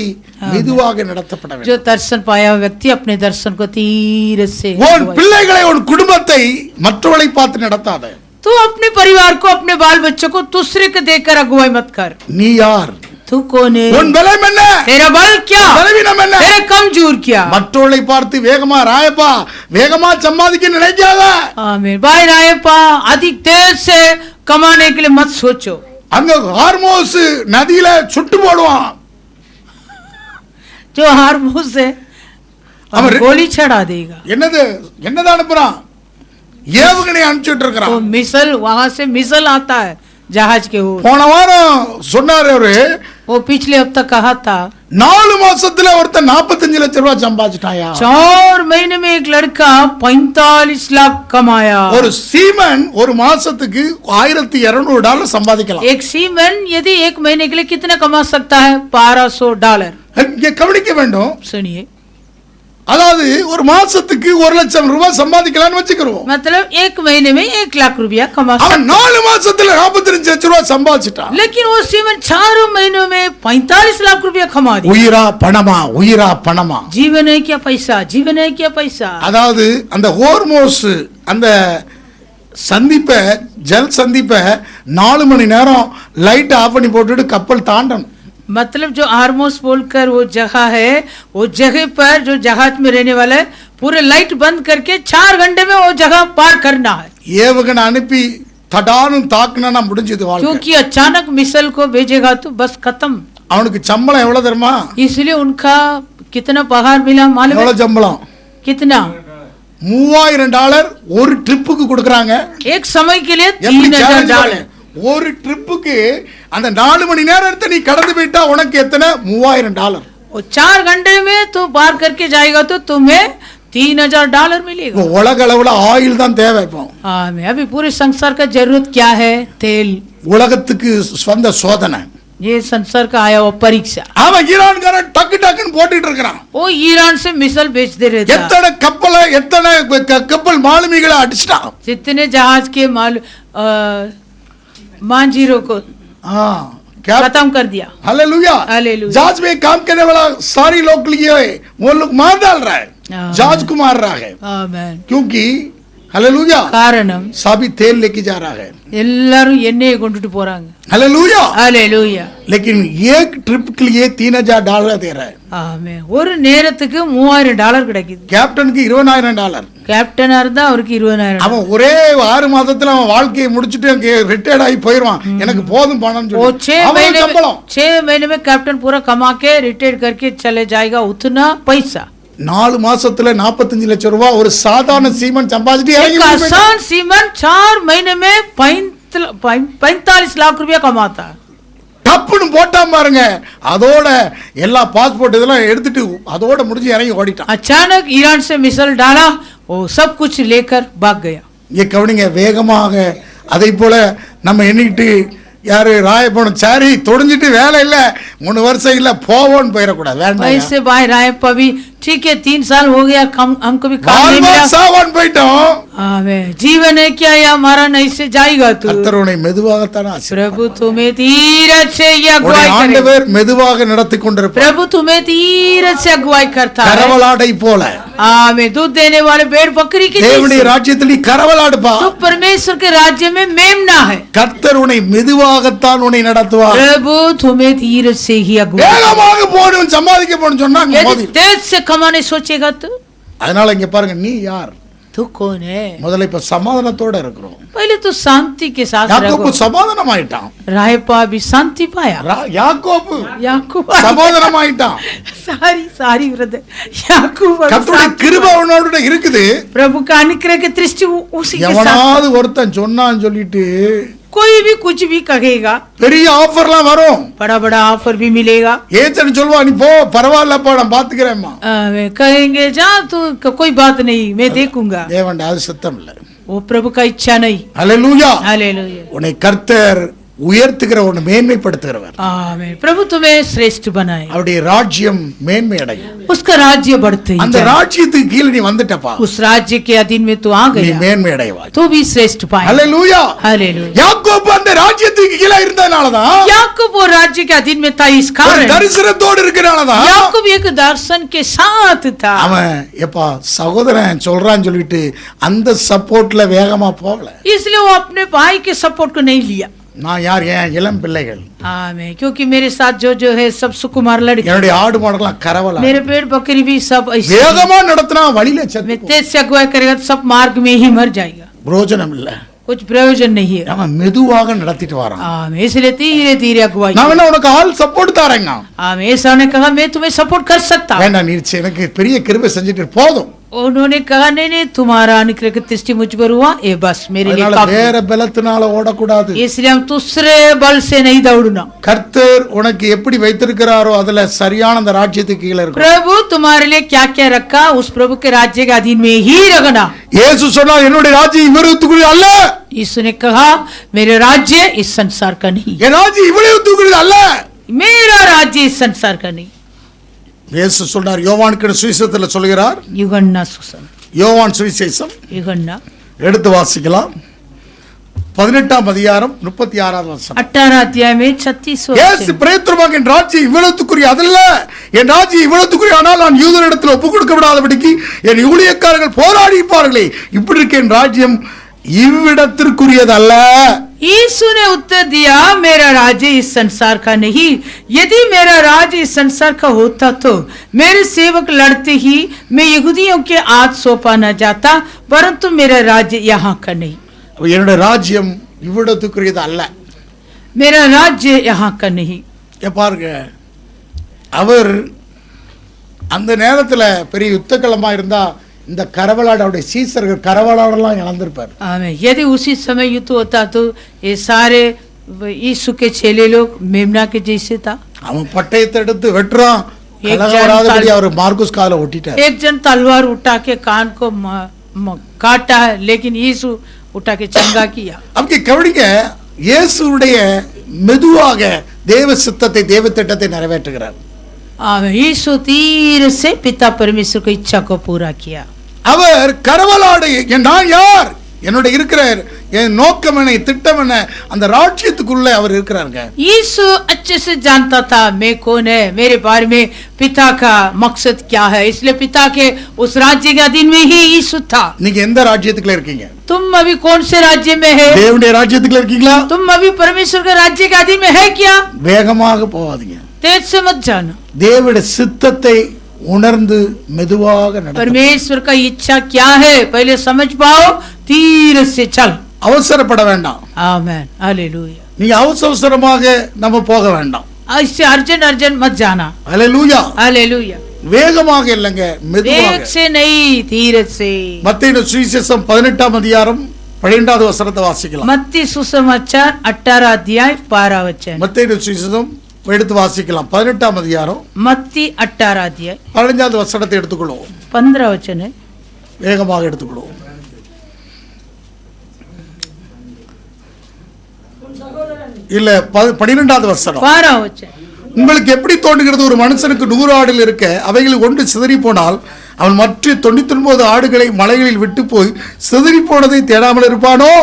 மெதுவாக நடத்தப்பட வேண்டும். जो दर्शन पाया व्यक्ति अपने दर्शन को धीरे से. உன் பிள்ளைகளை உன் குடும்பத்தை மற்றவர்களை பார்த்து நடத்தாத. तू अपने परिवार को अपने बाल बच्चों को दूसरे को देखकर अगुवाई मत कर. நீ யார்? तू कौन है? உன் பலம் என்ன? तेरा बल क्या? பலவீனம் என்ன? तेरे कमजोर क्या? மற்றவர்களை பார்த்து வேகமா ராயப்பா வேகமா சம்பாதிக்க நினைக்காத. आमीन. भाई रायप्पा अधिक देर से कमाने के लिए मत सोचो. அங்க ஹார்மோஸ் நதியில சுட்டு போடுவான். जो हारमोस है अमर- गोली चढ़ा देगा. என்னது அனுப்புறான்? ஏவுகணை அனுப்பிச்சுட்டு तो இருக்கிறான். मिसल वहां से मिसल आता है जहाज के ऊपर. போன வாரம் சொன்னாரு அவரு, वो पिछले हफ्ता कहा था 4 மாசத்துல ஒருத்தன் 45 லட்சம் ரூபாய் சம்பாதிச்சிட்டாயா. 4 महीने में एक लड़का 45 लाख कमाया. ஒரு சீமன் ஒரு மாசத்துக்கு $1200 சம்பாதிக்கலாம். एक सीमन यदि एक महीने के लिए कितना कमा सकता है? $1200. இங்க கவனிக்க வேண்டும். सुनिए, அதாவது ஒரு மாசத்துக்கு 1 லட்சம் ரூபாய் சம்பாதிக்கலாம்னு வச்சுக்கிறோம். मतलब एक महीने में 1 लाख रुपया कमा सकता அவன் 4 மாசத்துல 45 லட்சம் ரூபாய் சம்பாதிச்சிட்டான். है. लेकिन वो सीमन 4 महीनों में 45 लाख रुपया कमा दिया. உயிரா பணமா, உயிரா பணமா. जीवन है क्या पैसा? जीवन है क्या पैसा? அதாவது அந்த ஹோர்மோஸ் அந்த சந்திப்ப ஜல் சந்திப்ப 4 மணி நேரம் லைட் ஆஃப் பண்ணி போட்டுட்டு கப்பல் தாண்டணும். मतलब जो हारमोस बोलकर वो जगह है, वो जगह पर जो जहाज में रहने वाला है पूरे लाइट बंद करके 4 घंटे में वो जगह पार करना है. ஏவுகணை அனுப்பி தடானு தாக்குனா முடிஞ்சது வாழ்க்கை. क्योंकि अचानक मिसाइल को भेजेगा तो बस खत्म. அவனுக்கு சம்பளம் எவ்வளவு தெரியுமா? इसलिए उनका कितना पगार मिला मालूम है? எவ்வளவு சம்பளம்? कितना? $3000 ஒரு ட்ரிப்புக்கு கொடுக்கறாங்க. एक समय के लिए எப்படி $3000. challenge? ஒரு ட்ரிப்புக்கு அந்த 4 மணி நேரத்தை நீ கடந்து போயிட்டா உனக்கு எத்தனை? $3000. वो 4 घंटे में तो पार करके जाएगा तो तुम्हें $3000 मिलेगा. இப்போ உலக அளவுல ஆயில் தான் தேவை. இப்போ अभी पूरे संसार का जरूरत क्या है? तेल. உலகத்துக்கு சொந்த சோதனை. ये संसार का आया हुआ परीक्षा। அவன் ஈரான்காரன் டக்கு டக்குன்னு போட்டுட்டு இருக்கிறான். वो ईरान से मिसाइल भेजते रहता। எத்தனை கப்பல் மாலுமிகளை அடிச்சிட்டான். जितने जहाज के मांझीरों को खत्म कर दिया। हालेलुया। हालेलुया। जहाज में काम करने वाला सारी लोग लिए वो लोग मार डाल रहा है, जहाज को मार रहा है। आमीन। क्योंकि हालेलुया காரணம் साबी तेल लेके जा रहा है, எல்லாரும் எண்ணெயை கொண்டுட்டு போறாங்க। हालेलुया। हालेलुया। लेकिन एक ट्रिप के लिए $3000 दे रहा है। ஆமென்। ஒரு நேரத்துக்கு $3000 கிடைக்குது। கேப்டனுக்கு $20000. கேப்டனா இருந்தா அவருக்கு 20000। அவன் ஒரே 6 மாதத்துல அவன் வாழ்க்கையை முடிச்சிட்டு ரிட்டையர்ட் ஆகி போயிடுவான், எனக்கு போதும் பணம் वो சொல்லி 6 महीने में कैप्टन पूरा कमा के रिटायर करके चले जाएगा, उतना पैसा। 4 மாசத்துல 45 லட்சம் ரூபாய் ஒரு சாதாரண சீமன் சம்பாதிச்சிட்டு एक இறங்கி போயிட்டான். आसान सीमन 4 महीने में 45 लाख रुपया कमाता। டப்புன்னு போட்டான் பாருங்க, அதோட எல்லா பாஸ்போர்ட் இதெல்லாம் எடுத்துட்டு அதோட முடிஞ்சு இறங்கி ஓடிட்டான். अचानक ईरान से मिसाइल डाला, वो सब कुछ लेकर भाग गया। இங்க கவனிங்க, வேகமாக அதை போல நம்ம எண்ணிட்டு யாரு ராயப்பணம் சாரி தொடைஞ்சிட்டு வேலை இல்ல 3 வருஷம் இல்ல போவோன்னு போயிடக்கூடாது, வேண்டாம். ऐसे भाई रायप्पा भी ठीक है 3 साल हो गया, हमको भी काम नहीं मिला, சாவோன்னு போயிட்டோம். आमीन। जीवन है क्या या हमारा नहीं से जाएगा तू। கர்த்தர் உன்னை மெதுவாகத்தான் ஆசீர்வதிப்பார். प्रभु तुम्हें धीरज से अगुवाई करेगा। ஆண்டவர் மெதுவாக நடத்தி கொண்டிருப்பார். प्रभु तुम्हें धीरज से अगुवाई करता है। கரவலாடை போல आमीन। दूध देने वाले भेड़ बकरी की தேவனுடைய ராஜ்யத்தில் நீ கரவலாடுப்பா. तो परमेश्वर के राज्य में मेमना है। கர்த்தர் உன்னை மெதுவாகத்தான் உன்னை நடத்துவார். प्रभु तुम्हें धीरज से ही अगुवाई। வேகமாக போணும் சம்பாதிக்க போணும் சொன்னா அங்க यदि மோதி. तेज से कमाने सोचेगा तो அதனால இங்க பாருங்க, நீ யார்? तू कौन है? முதல்ல இப்ப சமாதானத்தோட இருக்கிறோம். पहले तो शांति के साथ யாக்கோபு रहो। சமாதானம் ஆயிட்டான். रायप्पा भी शांति पाया। யாக்கோபு याकूब சமாதானம் ஆயிட்டான். सारी ब्रदर याकूब கர்த்தருடைய கிருபை அவனோட இருக்குது. प्रभु का अनुग्रह की दृष्टि उसी के साथ। எவனாவது ஒருத்தன் சொன்னான்னு சொல்லிட்டு कोई भी कुछ भी कहेगा, பெரிய ஆஃபர்லாம் வரும். बड़ा बड़ा ऑफर भी मिलेगा। ஏச்சன்னு சொல்லுவா, நீ போ பரவாயில்லப்பா நான் பாத்துக்கிறேன்மா. वे कहेंगे जा तू, कोई बात नहीं मैं देखूंगा। தேவன் அது சித்தம் இல்ல. वो प्रभु का इच्छा नहीं। ஹalleluya। हालेलुया। உன்னை கர்த்தர் உயர்த்துகிற உன்னை மேன்மைப்படுத்துகிறவர். आमीन। प्रभु तुम्हें श्रेष्ठ बनाए, அவருடைய ராஜ்யம் மேன்மை அடையும். उसका राज्य बढ़ते ही அந்த जाए। ராஜ்யத்துக்கு கீழ நீ வந்துட்டப்பா, उस राज्य के अधीन में तू आ நீ गया, மேன்மை அடைவாய். तू भी श्रेष्ठ पाए। ஹalleluya। हालेलुया। யாக்கோபு அந்த ராஜ்யத்துக்கு கீழ இருந்ததனாலதான், याकूब वो राज्य के अधीन में था, इस ஒரு कारण தரிசனத்தோடு இருக்கறனாலதான் याकूब एक दर्शन के साथ था। அவன் எப்பா சகோதரன் சொல்றான்னு சொல்லிட்டு அந்த சப்போர்ட்ல வேகமா போகல. इसलिए वो अपने भाई के सपोर्ट को नहीं लिया। நான் யார்? ஏன் இளம் பிள்ளைகள், आमीन। क्योंकि मेरे साथ जो है सब सुकुमार लड़के, என்னுடைய ஆடு மாடுலாம் கரவலா मेरे पेड़ बकरी भी सब ऐसे। வேகமா நடத்தினா வழியில செத்து मैं तेज से अगुवाई करेगा तो सब मार्ग में ही मर जाएगा, பிரயோஜனம் இல்ல. कुछ प्रयोजन नहीं है। அவன் மெதுவாக நடத்திட்டு வரான். आमीन। इसलिए धीरे धीरे अगुवाई। நான் வேணா उனக்கு ஆள் சப்போர்ட் தரேங்க. आमीन। ऐसा ने कहा मैं तुम्हें सपोर्ट कर सकता हूँ। வேண்டாம், நீ எனக்கு பெரிய கிருபை செஞ்சுட்டு போதும். उन्होंने कहा नहीं नहीं तुम्हारा अनुग्रह की दृष्टि मुझ पर हुआ, ये बस मेरे लिए அதனால काफी। வேற பலத்தினால ஓடக்கூடாது. इसलिए हम दूसरे बल से नहीं दौड़ना। கர்த்தர் உனக்கு எப்படி வைத்திருக்கிறாரோ அதுல சரியான அந்த ராஜ்யத்துக்கு கீழ இருக்கும். प्रभु तुम्हारे लिए क्या क्या रखा, उस प्रभु के राज्य के अधीन में ही रखना। இயேசு சொன்னார், என்னுடைய ராஜ்யம் இவ்வளவுக்குரியது அல்ல. यीशु ने कहा मेरे राज्य इस संसार का नहीं, என் ராஜ்யம் இவ்வளவுக்குரியது அல்ல. मेरा राज्य इस संसार का नहीं। இயேசு சொன்னார், யோவானுக்கு சுவிசேஷத்துல சொல்கிறார். युगन्ना सुसन, யோவான் சுவிசேஷம் युगन्ना எடுத்து வாசிக்கலாம். 18ஆம் அதிகாரம் 36ஆவது வசனம். 18 अध्याय में 36 இயேசு பிரேத்துருவாக, என் ராஜ்யம் இவ்வளவுக்குரிய அதல்ல. என் ராஜ்யம் இவ்வளவுக்குரிய ஆனால் நான் யூதரிடத்தில் ஒப்புக் கொடுக்க விடாதபடிக்கு என் ஊழியக்காரர்கள் போராடி இருப்பார்களே, இப்படி இருக்க என் ராஜ்யம் இவ்விடத்திற்குரியதல்ல. यीशु ने उत्तर दिया मेरा राज्य इस संसार का नहीं, यदि मेरा राज्य इस संसार का होता तो मेरे सेवक लड़ते ही मैं यहूदियों के हाथ सौंपा न जाता, परंतु मेरा राज्य यहाँ का नहीं। என்னுடைய ராஜ்யம் இவ்விடத்துக்குரியது அல்ல. मेरा राज्य यहाँ का नहीं। பாருங்க, அவர் அந்த நேரத்துல பெரிய யுத்தக்களமா இருந்தா இந்த கரவலாடோட சீசர்கள் கரவலாடெல்லாம் இழந்திருப்பார். आमीन। यदि उसी समय युद्ध होता तो ये सारे यीशु के चेले लोग मेमना के जैसे था। அவன் பட்டயத்தை எடுத்து வெட்டுறான், एक கலகவராதபடி जन அவர் மார்க்குஸ் காலை ஒட்டிட்டார். एक जन तलवार उठा के कान को काटा, लेकिन यीशु उठा के चंगा किया। அப்படி கவனிங்க, இயேசுடைய மெதுவாக தேவ சித்தத்தை தேவ திட்டத்தை நிறைவேற்றுகிறார். आमेन। यीशु धीरे से पिता परमेश्वर की इच्छा को पूरा किया। அவர் கரவலாடை நான் யார், என்னோட இருக்கிற என் நோக்கம் என்ன, திட்டம் என்ன, அந்த ராஜ்யத்துக்குள்ள அவர் இருக்கிறாருங்க. यीशु अच्छे से जानता था मैं कौन है, मेरे बारे में पिता का मकसद क्या है, इसलिए पिता के उस राज्य के अधीन में ही यीशु था। நீங்க எந்த ராஜ்யத்துக்குள்ள இருக்கீங்க? तुम अभी कौन से राज्य में है? தேவனுடைய ராஜ்யத்துக்குள்ள இருக்கீங்களா? तुम अभी परमेश्वर के राज्य के अधीन में है क्या? வேகமாக போகாதீங்க, तेज से मत जाना। தேவனுடைய சித்தத்தை உணர்ந்து மெதுவாக நடந்து. परमेश्वर का इच्छा क्या है पहले समझ पाओ, धीरे से चल। அவசரப்பட வேண்டாம். आमेन, हालेलुया। நீங்க அவசரமாக நம்ம போக வேண்டாம். ऐसे अर्जेंट अर्जेंट मत जाना। ஹல்லேலூயா, हालेलुया। வேகமாக இல்லங்க, மெதுவாக. वेग से नहीं, धीरे से। மத்தேயு சுவிசேஷம் 18ஆம் அதிகாரம் 12வது வசனத்தை வாசிக்கலாம். मत्ती सुसमाचार 18 अध्याय 12 वचन। மத்தேயு சுவிசேஷம் எடுத்து வாசிக்கலாம். 18ஆம் அதிகாரம் मत्ती 18 अध्याय 15வது வசனத்தை எடுத்துக்கொள்வோம். 15 वचन है। வேகமாக எடுத்துக்கொள்வோம். இல்ல 12வது வசனம். 12 वचन। உங்களுக்கு எப்படி தோன்றுகிறது, ஒரு மனுஷனுக்கு 100 ஆடுகள் இருக்க அவைகளில் ஒன்று சிதறி போனால் அவன் மற்ற 99 ஆடுகளை மலைகளில் விட்டு போய் சிதறி போனதை தேடாமல் இருப்பானோ?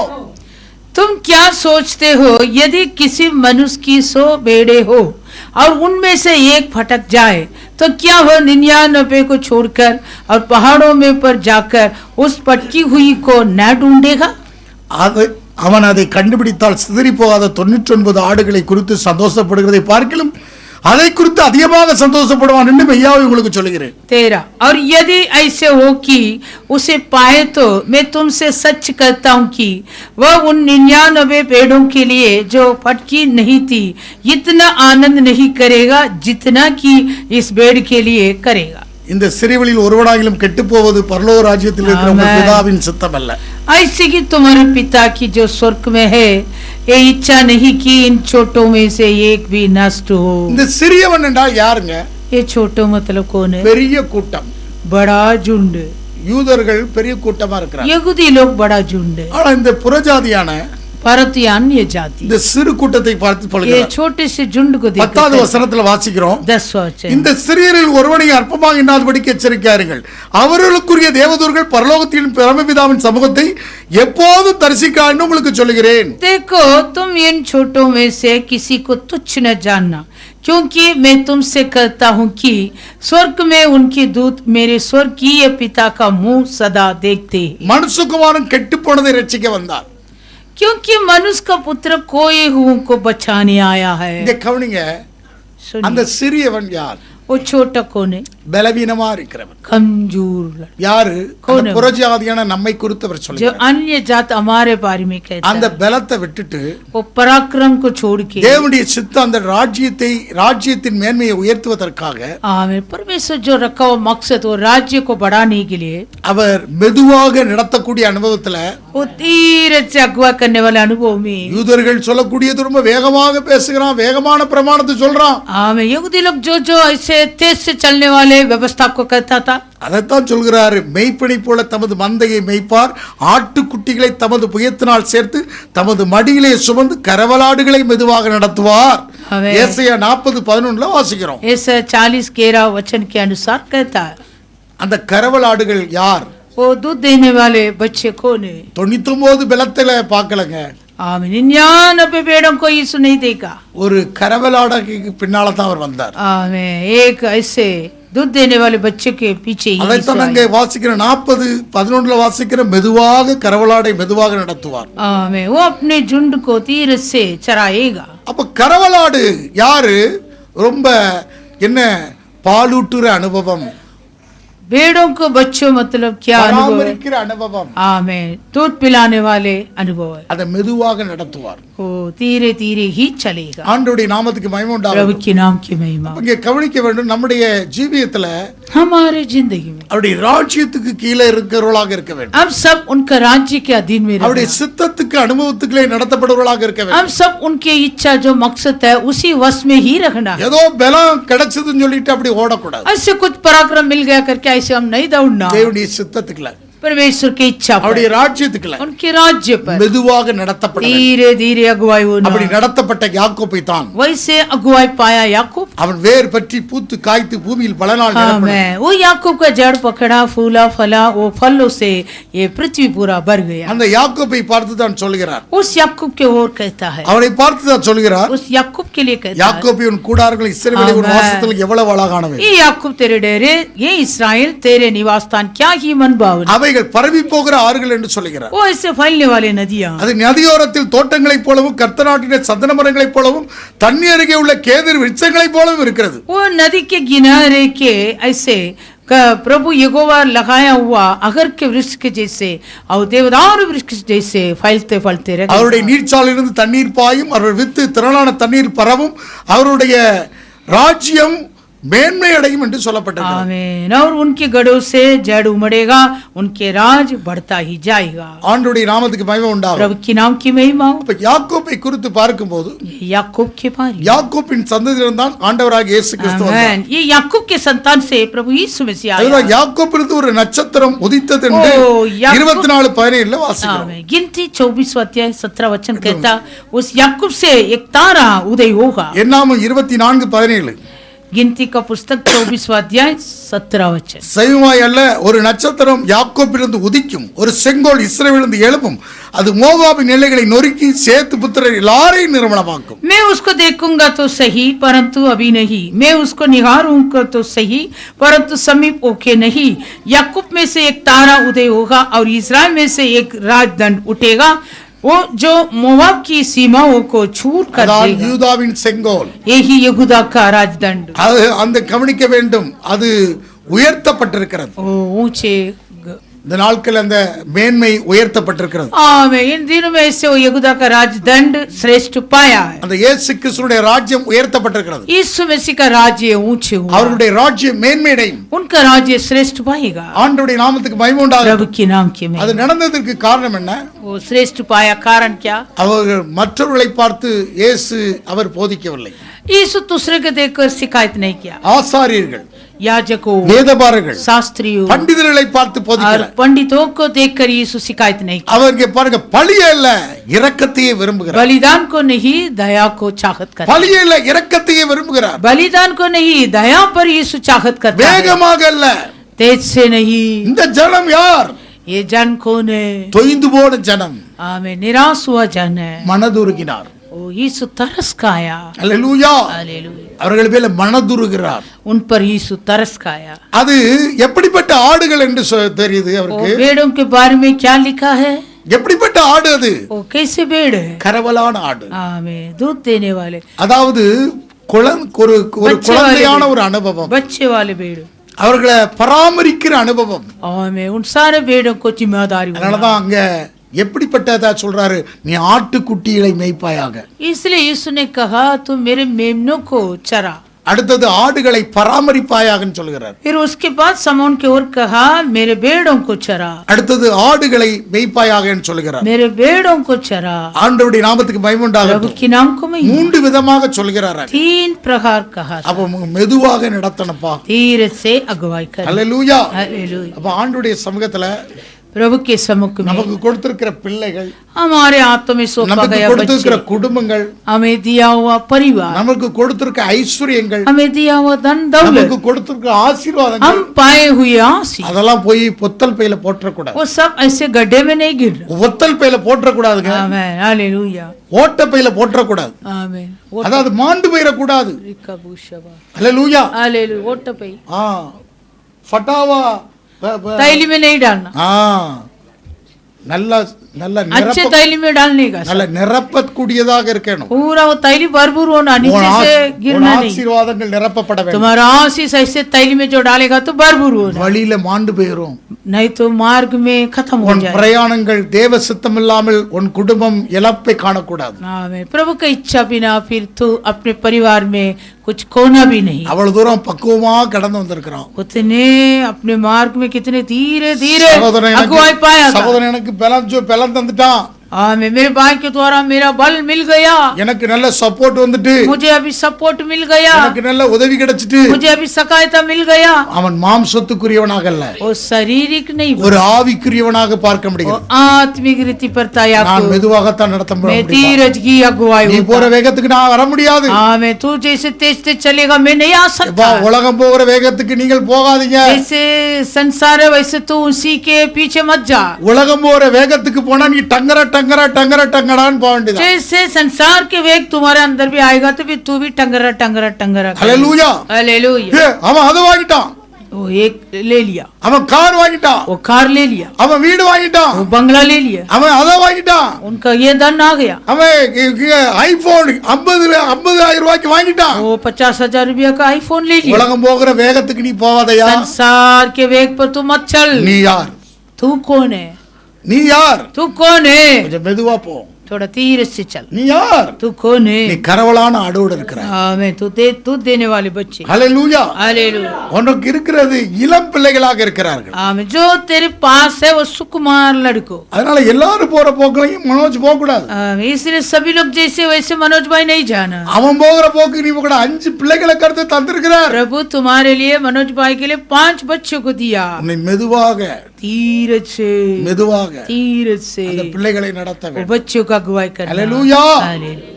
तुम क्या सोचते हो, यदि किसी मनुष्य की 100 भेड़ें हो और उनमें से एक भटक जाए तो क्या वह 99 को छोड़कर और पहाड़ों में पर जाकर उस भटकी हुई को न ढूंढेगा? அவன் அதை கண்டுபிடித்தால் சிதறி போகாத 99 ஆடுகளை குறித்து சந்தோஷப்படுகிறதை பார்க்கலும் அதை குறித்து அதிகமாக சந்தோஷப்படுவான் என்று மெய்யாவை உங்களுக்கு சொல்கிறேன். 13 और यदि ऐसे हो कि उसे पाए तो मैं तुमसे सच कहता हूँ कि वह उन 99 भेड़ों के लिए जो फटकी नहीं थी इतना आनंद नहीं करेगा जितना कि इस भेड़ के लिए करेगा। இந்த சிறுவளில் ஒருவனாகிலும் கெட்டு போவது பரலோக ராஜ்யத்தில் இருக்கிற உங்கள் பிதாவின் சித்தம் அல்ல। ऐसे कि तुम्हारे पिता की जो स्वर्ग में है ये इच्छा नहीं कि इन छोटों में से एक भी नष्ट हो। இந்த சிறியவன் என்றால் யாருங்க? ये छोटो मतलब कौन है? பெரிய கூட்டம், बड़ा झुंड। யூதர்கள் பெரிய கூட்டமா இருக்கிறாங்க. यहूदी लोग बड़ा झुंड है। ஆனா இந்த புறஜாதியான भारतीय अन्य जाति இந்த சிறு கூட்டத்தை பார்த்து ये சொல்கிறார். छोटे से झुंड को 10வது देखकर வசனத்துல வாசிக்கிறோம். 10 वचन। இந்த சிறியரில் ஒருவனை அற்பமாக எண்ணாதபடிக்கு எச்சரிக்காருங்கள், அவர்களுக்குரிய தேவதூதர்கள் பரலோகத்தின் பரமபிதாவின் சமூகத்தை எப்போது தரிசிக்கான்னு உங்களுக்கு சொல்லுகிறேன். देखो तुम इन छोटों में से किसी को तुच्छ न जानना, क्योंकि मैं तुमसे कहता हूँ कि स्वर्ग में उनके दूत मेरे स्वर्गीय पिता का मुंह सदा देखते हैं। மனுஷகுமாரன் கெட்டு போனதை ரட்சிக்க வந்தார். क्योंकि मनुष्य का पुत्र कोई हुओं को बचाने आया है। இங்க கவனிங்க, அந்த सुनिए, சிறியவன் யார்? वो छोटा कौन है? பலவீனமா இருக்கிறவன் कमजोर लड़का, யாரு? कौन அந்த है? புறஜாதியான நம்மை குறித்து அவர் जो சொல்லுகிறார். अन्य जात हमारे बारे में कहता அந்த है, பலத்தை விட்டுட்டு वो पराक्रम को छोड़ के தேவனுடைய சித்தம் அந்த ராஜ்யத்தின் மேன்மையை உயர்த்துவதற்காக आमेन, परमेश्वर जो रखा हुआ मकसद वो राज्य को बढ़ाने के लिए அவர் மெதுவாக நடத்தக்கூடிய அனுபவத்துல वो धीरे से अगवा करने वाले अनुभव में யூதர்கள் சொல்லக்கூடியது ரொம்ப வேகமாக பேசுகிறான், வேகமான பிரமாணத்தை சொல்றான். आमेन, यहूदी लोग जो ऐसे तेज से चलने वाले व्यवस्था को कहता था, அதைத்தான் சொல்கிறாரு. மெய்ப்பனை போல தமது மந்தையை மேய்ப்பார், ஆட்டுக்குட்டிகளை தமது புயத்தினால் சேர்த்து தமது மடியிலே சுமந்து கரவலாடுகளை மெதுவாக நடத்துவார். ஆமென். ஏசாயா 40:11 வாசிக்கிறோம். ऐसा 40-11 वचन के अनुसार कहता है। அந்த கரவலாடுகள் யார்? वो दूध देने वाले बच्चे कौन है? 99 பலத்துல பார்க்கலங்க. आमीन, 99 भेड़ों को यीशु नहीं देगा। ஒரு கரவலாடுக்கு பின்னால தான் அவர் வந்தார். आमीन, एक ऐसे दूध देने वाले बच्चे के पीछे यीशु அதைத்தான் அங்கே आया। வாசிக்கிற 40:11 வாசிக்கிற மெதுவாக கரவலாடை மெதுவாக நடத்துவார். आमीन, वो अपने झुंड को धीरे से चराएगा। அப்ப கரவலாடு யாரு? ரொம்ப என்ன பாலூட்டுற அனுபவம், भेड़ों को बच्चों मतलब क्या अनुभव है? பராமரிக்கிற அனுபவம், आमीन, दूध पिलाने वाले अनुभव है। அதை மெதுவாக நடத்துவார். वो धीरे धीरे ही चलेगा। ஆண்டவருடைய நாமத்துக்கு மகிமை प्रभु உண்டாகட்டும். के नाम की महिमा இங்கே கவனிக்க வேண்டும், நம்முடைய ஜீவியத்துல हमारे जिंदगी में அவருடைய ராஜ்யத்துக்கு கீழே இருக்கிறவர்களாக இருக்க வேண்டும். हम सब उनका राज्य के अधीन में அவருடைய रहना। சித்தத்துக்கு அனுபவத்துக்களே நடத்தப்படுவர்களாக இருக்க வேண்டும். हम सब उनके इच्छा जो मकसद है उसी वश में ही रखना है। ஏதோ பலம் கிடைச்சதுன்னு சொல்லிட்டு அப்படி ஓடக்கூடாது. ऐसे कुछ पराक्रम मिल गया करके ऐसे हम नहीं दौड़ना। தேவனுடைய சித்தத்துக்குள்ள परमेश्वर की इच्छा पर, அவருடைய ராஜ்யத்துக்குள்ள उनके राज्य पर மெதுவாக நடத்தப்பட வேண்டும். धीरे धीरे अगुवाई அப்படி होना। நடத்தப்பட்ட யாக்கோபை தான் वैसे अगुवाई पाया याकूब। அவன் வேர் பற்றி பூத்து காய்த்து பூமியில் பல நாள் हाँ நிரம்பினான். मैं वो याकूब का जड़ पकड़ा, फूला फला, वो फलों से ये पृथ्वी पूरा भर गया। அந்த யாக்கோபை பார்த்து தான் சொல்கிறார், उस याकूब के ओर कहता है, அவனை பார்த்து தான் சொல்கிறார், उस याकूब के लिए कहता है, யாக்கோபை உன் கூடாரங்கள் இஸ்ரவேலை உன் ஆமென். வாசத்தில் எவ்வளவு அழகானவை, ये याकूब तेरे डेरे, ये इस्राएल तेरे निवास स्थान क्या ही मन भावन। அவைகள் பரவி போகிற ஆறுகள் என்று சொல்கிறார். वो ऐसे फैलने वाले नदियां, அது நதியோரத்தில் தோட்டங்களைப் போலவும் கர்த்தநாட்டின சந்தன மரங்களைப் போலவும் தண்ணி அருகே உள்ள கேதுரு விருட்சங்களைப் போலவும் இருக்கிறது. वो नदी के किनारे के ऐसे प्रभु यहोवा लगाया हुआ अगर के वृक्ष के जैसे और देवदार वृक्ष जैसे फैलते फैलते रहे। அவருடைய நீர்ச்சாலிலிருந்து தண்ணீர் பாயும், அவர் வித்து திரளான தண்ணீர் பரவும், அவருடைய ராஜ்யம் மேன்மை அடையும் என்று சொல்லப்பட்டது. आमीन। और उनके गढ़ों से जड़ उमड़ेगा, उनके राज बढ़ता ही जाएगा। ஆண்டவருடைய நாமத்துக்கு மகிமை உண்டாகும். प्रभु की नाम की महिमा हो। இப்ப யாக்கோபை குறித்து பார்க்கும்போது याकूब के बारे, யாக்கோபின் சந்ததியிலிருந்து தான் ஆண்டவராகிய இயேசு கிறிஸ்து வந்தார். आमीन। ये याकूब के संतान से प्रभु यीशु मसीह आया। அதுதான் யாக்கோபிலிருந்து ஒரு நட்சத்திரம் உதித்தது என்று ஓ, யாக்கோப் 24:17 வாசிக்கிறோம். आमीन। गिनती 24 अध्याय 17 वचन कहता, उस याकूब से एक तारा उदय होगा। என்னாம 24:17 गिनती का पुस्तक 24 अध्याय 17 वचन। செய்வாய் அல்ல, ஒரு நட்சத்திரம் யாக்கோபிலிருந்து உதிக்கும், ஒரு செங்கோல் இஸ்ரவேலிருந்து எழுப்பும், அது மோவாபின் எல்லைகளை நொறுக்கி சேத்து புத்திரர் எல்லாரையும் நிர்மூலமாக்கும். मैं उसको देखूंगा तो सही परंतु अभी नहीं, मैं उसको निहारूंगा तो सही परंतु समीप होके नहीं। याकूब में से एक तारा उदय होगा और इस्राएल में से एक राजदंड उठेगा, वो जो मोवाब की सीमाओं को चूर कर அதான் देगा। யூதாவின் செங்கோல். यही यहूदा का राजदंड। அது அந்த கவனிக்க வேண்டும், அது உயர்த்தப்பட்டிருக்கிறது. ओ ऊंचे இந்த நாட்கள் அந்த மேன்மை உயர்த்தப்பட்டிருக்கிறது. आमीन। इन दिनों में ऐसे वो यहूदा का राजदंड श्रेष्ठ पाया है। அந்த இயேசு கிறிஸ்துவினுடைய ராஜ்யம் உயர்த்தப்பட்டிருக்கிறது. यीशु मसीह का राज्य ऊंचे हुआ, அவருடைய ராஜ்யம் மேன்மை அடையும். उनका राज्य श्रेष्ठ पाएगा। ஆண்டவருடைய நாமத்துக்கு மகிமை உண்டாகும். प्रभु के नाम के में அது நடந்ததற்கு காரணம் என்ன? वो श्रेष्ठ पाया कारण क्या? அவர்கள் மற்றவர்களை பார்த்து இயேசு அவர் போதிக்கவில்லை. यीशु दूसरे को देखकर शिकायत नहीं किया। ஆசாரியர்கள், याजकों, வேதபாரகர்கள், शास्त्रियों பண்டிதர்களை பார்த்து और போதிக்கல. पंडितों को देखकर यीशु शिकायत नहीं किया। அவருக்கு பாருங்க, பழிய இல்ல இரக்கத்தையே விரும்புகிறார். बलिदान को नहीं दया को चाहत करता है। பழிய இல்ல இரக்கத்தையே விரும்புகிறார். बलिदान को नहीं दया पर यीशु चाहत करता है, வேகமாக அல்ல. तेज से नहीं। இந்த ஜனம் யார்? ये जन कौन है? தொய்ந்து போன ஜனம். आमीन। निराश हुआ जन है। மனதுருகினார். ओ यीशु तरस खाया। அல்லேலூயா. हालेलुया। அவர்கள் மேல மனதுருகிறார். उन पर यीशु तरस खाया। அது எப்படிப்பட்ட ஆடுகள் என்று தெரியுது ओ அவருக்கு. भेड़ों के बारे में क्या लिखा है? எப்படிப்பட்ட ஆடு அது? ओ कैसे भेड़ है? கரவலான ஆடு. आमीन। दूध देने वाले, அதாவது ஒரு குழந்தையான ஒரு அனுபவம், बच्चे वाले भेड़। அவர்களை பராமரிக்கிற அனுபவம். आमीन। उन सारे भेड़ों को जिम्मेदारी होना। அதனாலதான் அங்க எப்படிப்பட்டதா சொல்றாரு, நீ ஆட்டுக்குட்டிகளை மேய்ப்பாயாக. इसलिए यीशु ने कहा तू मेरे मेमनों को चरा। அடுத்தது ஆடுகளை பராமரிப்பாயாகன்னு சொல்கிறார். फिर उसके बाद समौन की ओर कहा मेरे भेड़ों को चरा। அடுத்தது ஆடுகளை மேய்ப்பாயாகன்னு சொல்கிறார். मेरे भेड़ों को चरा। ஆண்டவருடைய நாமத்துக்கு மகிமை प्रभु உண்டாகட்டும். की नाम को मैं மூன்று விதமாக சொல்கிறார். 3 प्रकार कहा। அப்ப மெதுவாக நடத்தணும்ப்பா. धीरे से अगुवाई कर। அல்லேலூயா. हालेलुया। அப்ப ஆண்டவருடைய சமூகத்துல प्रभु के सम्मुख में நமக்கு கொடுத்திருக்கிற பிள்ளைகள், हमारे हाथों में सौंपा நமக்கு गया கொடுத்திருக்கிற बच्चे, குடும்பங்கள், हमें दिया हुआ परिवार, நமக்கு கொடுத்திருக்கிற ஐஸ்வர்யங்கள், हमें दिया हुआ धन நமக்கு दौलत, கொடுத்திருக்கிற ஆசீர்வாதங்கள், हम पाए हुए आशीष, அதெல்லாம் போய் பொத்தல் பையில போற்றக்கூடாது. वो सब ऐसे गड्ढे में नहीं गिर रहा। ஒத்தல் பையில போற்றக்கூடாதுங்க. आमीन। हालेलुया। ஓட்ட பையில போற்றக்கூடாது. आमीन। அதாவது மாண்டு போயிடக்கூடாது. அல்லேலூயா. हालेलुया। वोट पे ஆ ஃபட்டாவா तैली में नहीं डालना, நல்ல நல்ல अच्छे तैली में डालने का, நல்ல நிரப்பக்கூடியதாக இருக்கணும். पूरा वो तैली भरपूर होना, नीचे से गिरना नहीं। ஆசீர்வாதங்கள் நிரப்பப்பட வேண்டும். तुम्हारा आशीष ऐसे तैली में जो डालेगा तो भरपूर होना, வழியில மாண்டு போயிரும். नहीं तो मार्ग में खत्म हो உன் जाए। பிரயாணங்கள் தேவ சித்தம் இல்லாமல் உன் குடும்பம் இழப்பை காணக்கூடாது. आमीन। प्रभु का इच्छा बिना फिर तू अपने परिवार में कुछ खोना भी नहीं। அவ்வளவு தூரம் பக்குவமா கடந்து வந்திருக்கிறோம். उतने अपने मार्ग में कितने धीरे धीरे சகோதரன் अगुवाई पाया था। சகோதரன் எனக்கு பலம் தந்துட்டான். आमीन। मेरे भाई के द्वारा मेरा बल मिल गया, எனக்கு நல்ல சப்போர்ட் வந்துட்டு, मुझे अभी सपोर्ट मिल गया, எனக்கு நல்ல உதவி கிடைச்சிட்டு, मुझे अभी सहायता मिल गया। அவன் மாம்சத்துக்குரியவனாக அல்ல, वो शारीरिक नहीं, ஒரு ஆவிக்குரியவனாக பார்க்க वो முடியும். आत्मिक रीति पर तैयार நான் को மெதுவாகத்தான் நடத்த मैं முடியும். धीरज की अगुवाई நீ होता। போற வேகத்துக்கு நான் வர முடியாது. आमीन। तू जैसे तेज तेज चलेगा मैं नहीं आ எப்பா, सकता। உலகம் போகிற வேகத்துக்கு நீங்கள் போகாதீங்க. जैसे संसार है वैसे तू उसी के पीछे मत जा। உலகம் போற வேகத்துக்கு போனா நீ டங்கர டங்கர டங்கர டங்கடான்னு போக வேண்டியது. जैसे संसार के वेग तुम्हारे अंदर भी आएगा तो फिर तू भी टंगरा टंगरा टंगरा ஹல்லேலூயா. हालेलुया। அவன் அதை வாங்கிட்டான், वो एक ले लिया, அவன் கார் வாங்கிட்டான், वो कार ले लिया, அவன் வீடு வாங்கிட்டான், वो बंगला ले लिया, அவன் அதை வாங்கிட்டான், उनका ये धन आ गया। அவன் ஐபோன் 50,000 ரூபாய்க்கு வாங்கிட்டான். वो 50,000 रुपया का आईफोन ले लिया। உலகம் போகிற வேகத்துக்கு நீ போவாதையா. संसार के वेग पर तू मत चल। நீ யார்? तू कौन है? நீ யார்? तू कौन है? கொஞ்சம் மெதுவா போ. थोड़ा धीरे से चल। நீ யார்? तू कौन நீ है? கரவலான ஆடோடு இருக்கிற. आमीन। तू देने वाले बच्चे। ஹல்லேலூயா. हालेलुया। உனக்கு இருக்கிறது இளம் பிள்ளைகளாக இருக்கிறார்கள். आमीन। जो तेरे पास है वो सुकुमार लड़को। அதனால எல்லாரும் போற போக்குலையும் மனோஜ் போக கூடாது. इसलिए सभी लोग जैसे वैसे मनोज भाई नहीं जाना। அவன் போகிற போக்கு நீ போக கூடாது. 5 பிள்ளைகளை கருத்து தந்திருக்கிறார். प्रभु तुम्हारे लिए मनोज भाई के लिए 5 बच्चों को दिया। உன்னை மெதுவாக धीरज से, மெதுவாக धीरज से அந்த பிள்ளைகளை நடத்த वो வேண்டும். बच्चों का अगुवाई करना। ஹல்லேலூயா. हालेलुया।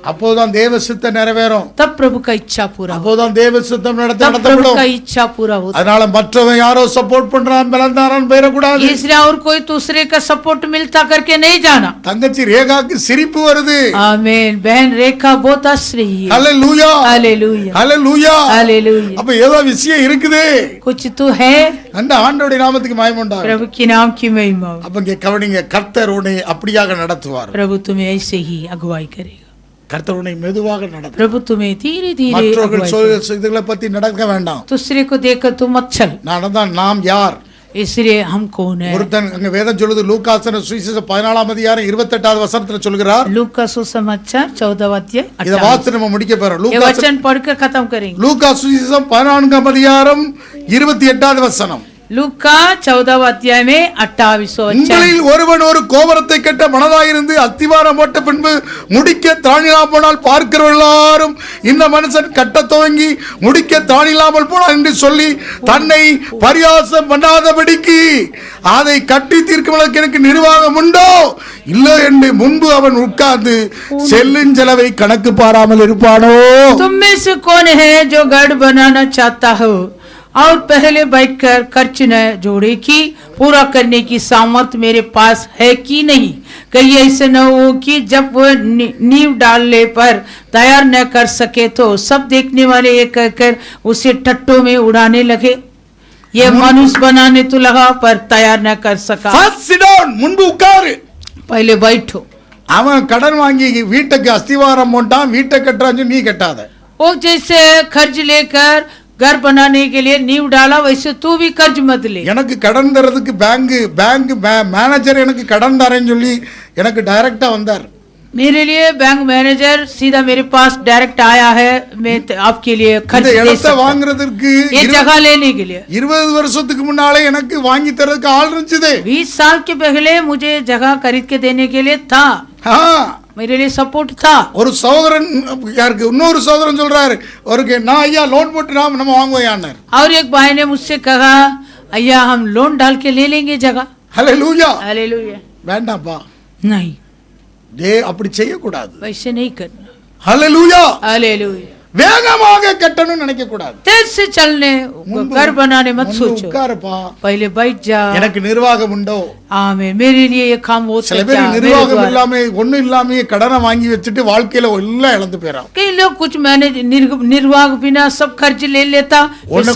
அப்போதான் தேவ சித்தம் நிறைவேறும். तब प्रभु का इच्छा पूरा हो, அப்போதான் தேவ சித்தம் तब प्रभु நடத்தப்படும். का इच्छा पूरा होता। அதனால மற்றவன் யாரோ சப்போர்ட் பண்றான் பலந்தாரான் போயிடக்கூடாது. इसलिए और कोई दूसरे का सपोर्ट मिलता करके नहीं जाना। தங்கச்சி ரேகாக்கு சிரிப்பு வருது. आमीन। बहन रेखा बहुत हंस रही है। ஹல்லேலூயா. हालेलुया। ஹல்லேலூயா. हालेलुया। அப்ப ஏதோ விஷயம் இருக்குது. कुछ तो है। அந்த ஆண்டவருடைய நாமத்துக்கு மகிமை உண்டாகும். प्रभु के नाम की महिमा हो। அப்ப இங்க கவனிங்க, கர்த்தர் உன்னை அப்படியாக நடத்துவார். प्रभु तुम्हें ऐसे ही अगुवाई करेगा। கர்த்தர் உன்னை மெதுவாக நடத்துவார். प्रभु तुम्हें धीरे धीरे மற்றவர்கள் अगुवाई करेगा। இதுகளை பத்தி நடக்க வேண்டாம். दूसरे को देखकर तुम मत चल। நான் நாம் யார்? इसलिए हम कौन है? ஒருத்தன் அங்க வேதம் சொல்லுது, லூக்காசன சுவிசேஷம் 14ஆம் அதிகாரம் 28வது வசனத்துல சொல்கிறார். लूका का सुसमाचार 14वां अध्याय இத வாசித்து நம்ம முடிக்க போறோம். ये वचन पढ़कर खत्म करेंगे। லூக்கா சுவிசேஷம் 14ஆம் அதிகாரம் 28வது வசனம். लूका 14वां अध्याय में 28वां वचन। உங்களில் ஒருவன் ஒரு கோபுரத்தை கட்ட மனதாயிருந்து அஸ்திவாரம் போட்ட பின்பு முடிக்க தானில்லாமல் போனால் பார்க்கிறவர்கள் எல்லாரும் இந்த மனுஷன் கட்ட துவங்கி முடிக்க தானில்லாமல் போனான் என்று சொல்லி தன்னை பரியாசம் பண்ணாதபடிக்கு அதை கட்டி தீர்க்கும் எனக்கு நிர்வாகம் உண்டோ இல்லை என்று முன்பு அவன் உட்கார்ந்து செல்லுஞ்செலவை கணக்கு பாராமல் இருப்பானோ? तुम में से कौन है जो गढ़ बनाना चाहता हो और पहले बैठकर खर्च न जोड़े कि पूरा करने की सामर्थ मेरे पास है कि नहीं? कहीं ऐसे न हो कि जब वो नींव डालने पर तैयार न कर सके तो सब देखने वाले ये कहकर उसे टट्टों में उड़ाने लगे, ये मनुष्य बनाने तो लगा पर तैयार न कर सका। First sit down, முன்பு உட்காரு. पहले बैठो। அவன் கடன் வாங்கி வீட்டுக்கு அஸ்திவாரம் போட்டான், வீட்டை கட்டுறான்னு நீ கட்டாத. वो जैसे कर्ज लेकर घर बनाने के लिए नींव डाला वैसे तू भी कर्ज मत ले। எனக்கு கடன் தரதுக்கு பேங்க் மேனேஜர் எனக்கு கடன் தரேன்னு சொல்லி எனக்கு டைரக்டா வந்தார். मेरे लिए बैंक मैनेजर सीधा मेरे पास डायरेक्ट आया है, मैं आपके लिए खर्च இந்த दे இடத்தை सकता हूं। வாங்குறதுக்கு ये जगह लेने के लिए 20 வருஷத்துக்கு முன்னாலே எனக்கு வாங்கி தரதுக்கு ஆள் இருந்துச்சு. 20 साल के पहले मुझे जगह खरीद के देने के लिए था, मेरे लिए सपोर्ट था। ஒரு சகோதரன் யாருக்கு இன்னொரு சகோதரன் சொல்றாரு, ஒரு நான் ஐயா லோன் போட்டு நம்ம வாங்குவோயான்னார். और एक भाई ने मुझसे कहा अय्या हम लोन डाल के ले लेंगे जगह। ஹல்லேலூயா. हालेलुया। வேண்டாம்ப்பா, नहीं, அப்படி செய்ய கூடாது. वैसे नहीं करना। ஹல்லேலூயா. हालेलुया। வேகமாக கட்டணும்னு நினைக்க கூடாது. तेज से चलने घर बनाने मत सोचो, உட்காருப்பா, पहले बैठ जा। எனக்கு நிர்வாகம் உண்டோ? आमीन। मेरे लिए ये काम हो சில பேர் நிர்வாகம் இல்லாம ஒண்ணும் இல்லாம கடனை வாங்கி வச்சுட்டு வாழ்க்கையில எல்லாம் இழந்து போயிடும். कई लोग कुछ मैनेज निर्वाह बिना सब खर्च ले लेता,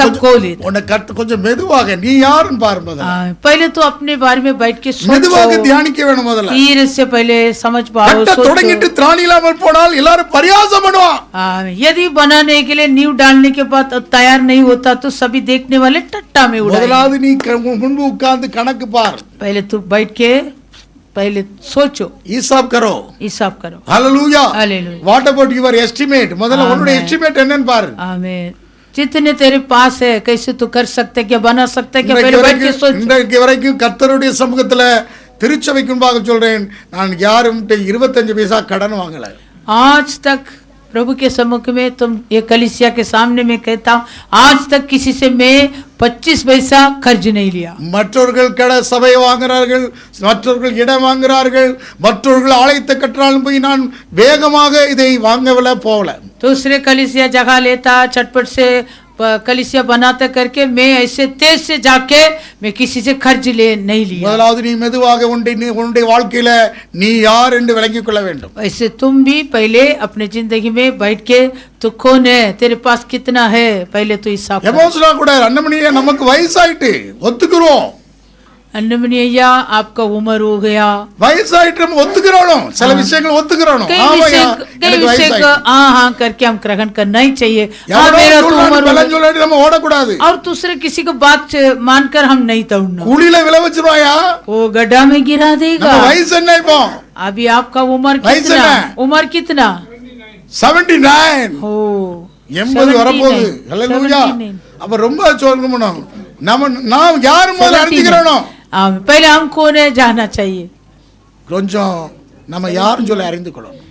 सबको लेता। உன்னை கொஞ்சம் மெதுவாக நீ யாருன்னு பாரு. முதல்ல पहले तो अपने बारे में बैठ के மெதுவாக सोचो, தியானிக்க வேணும். முதல்ல धीरे से पहले समझ पाओ, கட்ட தொடங்கிட்டு सोचो। திராணி இல்லாமல் போனால் எல்லாரும் பரியாசம் பண்ணுவான். यदि बनाने के लिए नींव डालने के बाद तैयार नहीं होता तो सभी देखने वाले टट्टा में उड़ाएंगे। முதலாவது நீ முன்பு உட்கார்ந்து கணக்கு பார். पहले तू बैठ के पहले सोचो, हिसाब करो, हिसाब करो। Hallelujah. Hallelujah. What about your estimate? முதல்ல உன்னோட எஸ்டிமேட் என்னன்னு பாரு. आमीन। जितने तेरे पास है कैसे तू कर सकते, क्या बना सकते, क्या पहले बैठ के सोच। இன்றைக்கு வரைக்கும் கர்த்தருடைய சமூகத்துல திருச்சபைக்கு முன்பாக சொல்றேன், நான் யாரும் 25 பைசா கடன் வாங்கல. आज तक प्रभु के सम्मुख में तुम ये कलीसिया के सामने में कहता हूँ, आज तक किसी से मैं 25 पैसा कर्ज नहीं लिया. மற்றவர்கள் சபை வாங்குறார்கள், மற்றவர்கள் இடம் வாங்குறார்கள், மற்றவர்கள் ஆலயத்தை கட்டினாலும் போய் நான் வேகமாக இதை வாங்கவில்லை போகல. दूसरे कलीसिया जगह लेता चटपट से कलीसिया बनाता करके मैं ऐसे तेज से जाके मैं किसी से कर्ज ले नहीं लिया. முதலாவது நீ மெதுவாக உன்னுடைய வாழ்க்கையில நீ யார் என்று விளங்கிக் கொள்ள வேண்டும். ऐसे तुम भी पहले अपने जिंदगी में बैठ के तू कौन है, तेरे पास कितना है, पहले तो हिसाब. எமோஷனா கூட அண்ணமணியே நமக்கு வயசாயிட்டு ஒத்துக்குறோம். अन्नमणि भैया आपका उम्र हो गया, வயசாயிட்டு நம்ம ஒத்துக்கிறோம், சில விஷயங்கள் ஒத்துக்கிறோம். कई विषय को हाँ करके हम ग्रहण करना ही चाहिए. हाँ मेरा तो उम्र நம்ம ஓடக்கூடாது. और दूसरे किसी को बात मानकर हम नहीं दौड़ना. குழியில விழ வச்சிருவாயா, वो गड्ढा में गिरा देगा. வயசு என்ன இப்போ? अभी आपका उम्र कितना? उम्र कितना? 79. हो 80 வரப்போகுது. ஹல்லேலூயா. அப்ப ரொம்ப சொல்லணும், நாம் யார் முதல்ல அறிஞ்சிக்கிறோம். पहले हम कौन है जानना चाहिए. கொஞ்சம் நம்ம யாரும் சொல்ல அறிந்து கொள்ளணும்.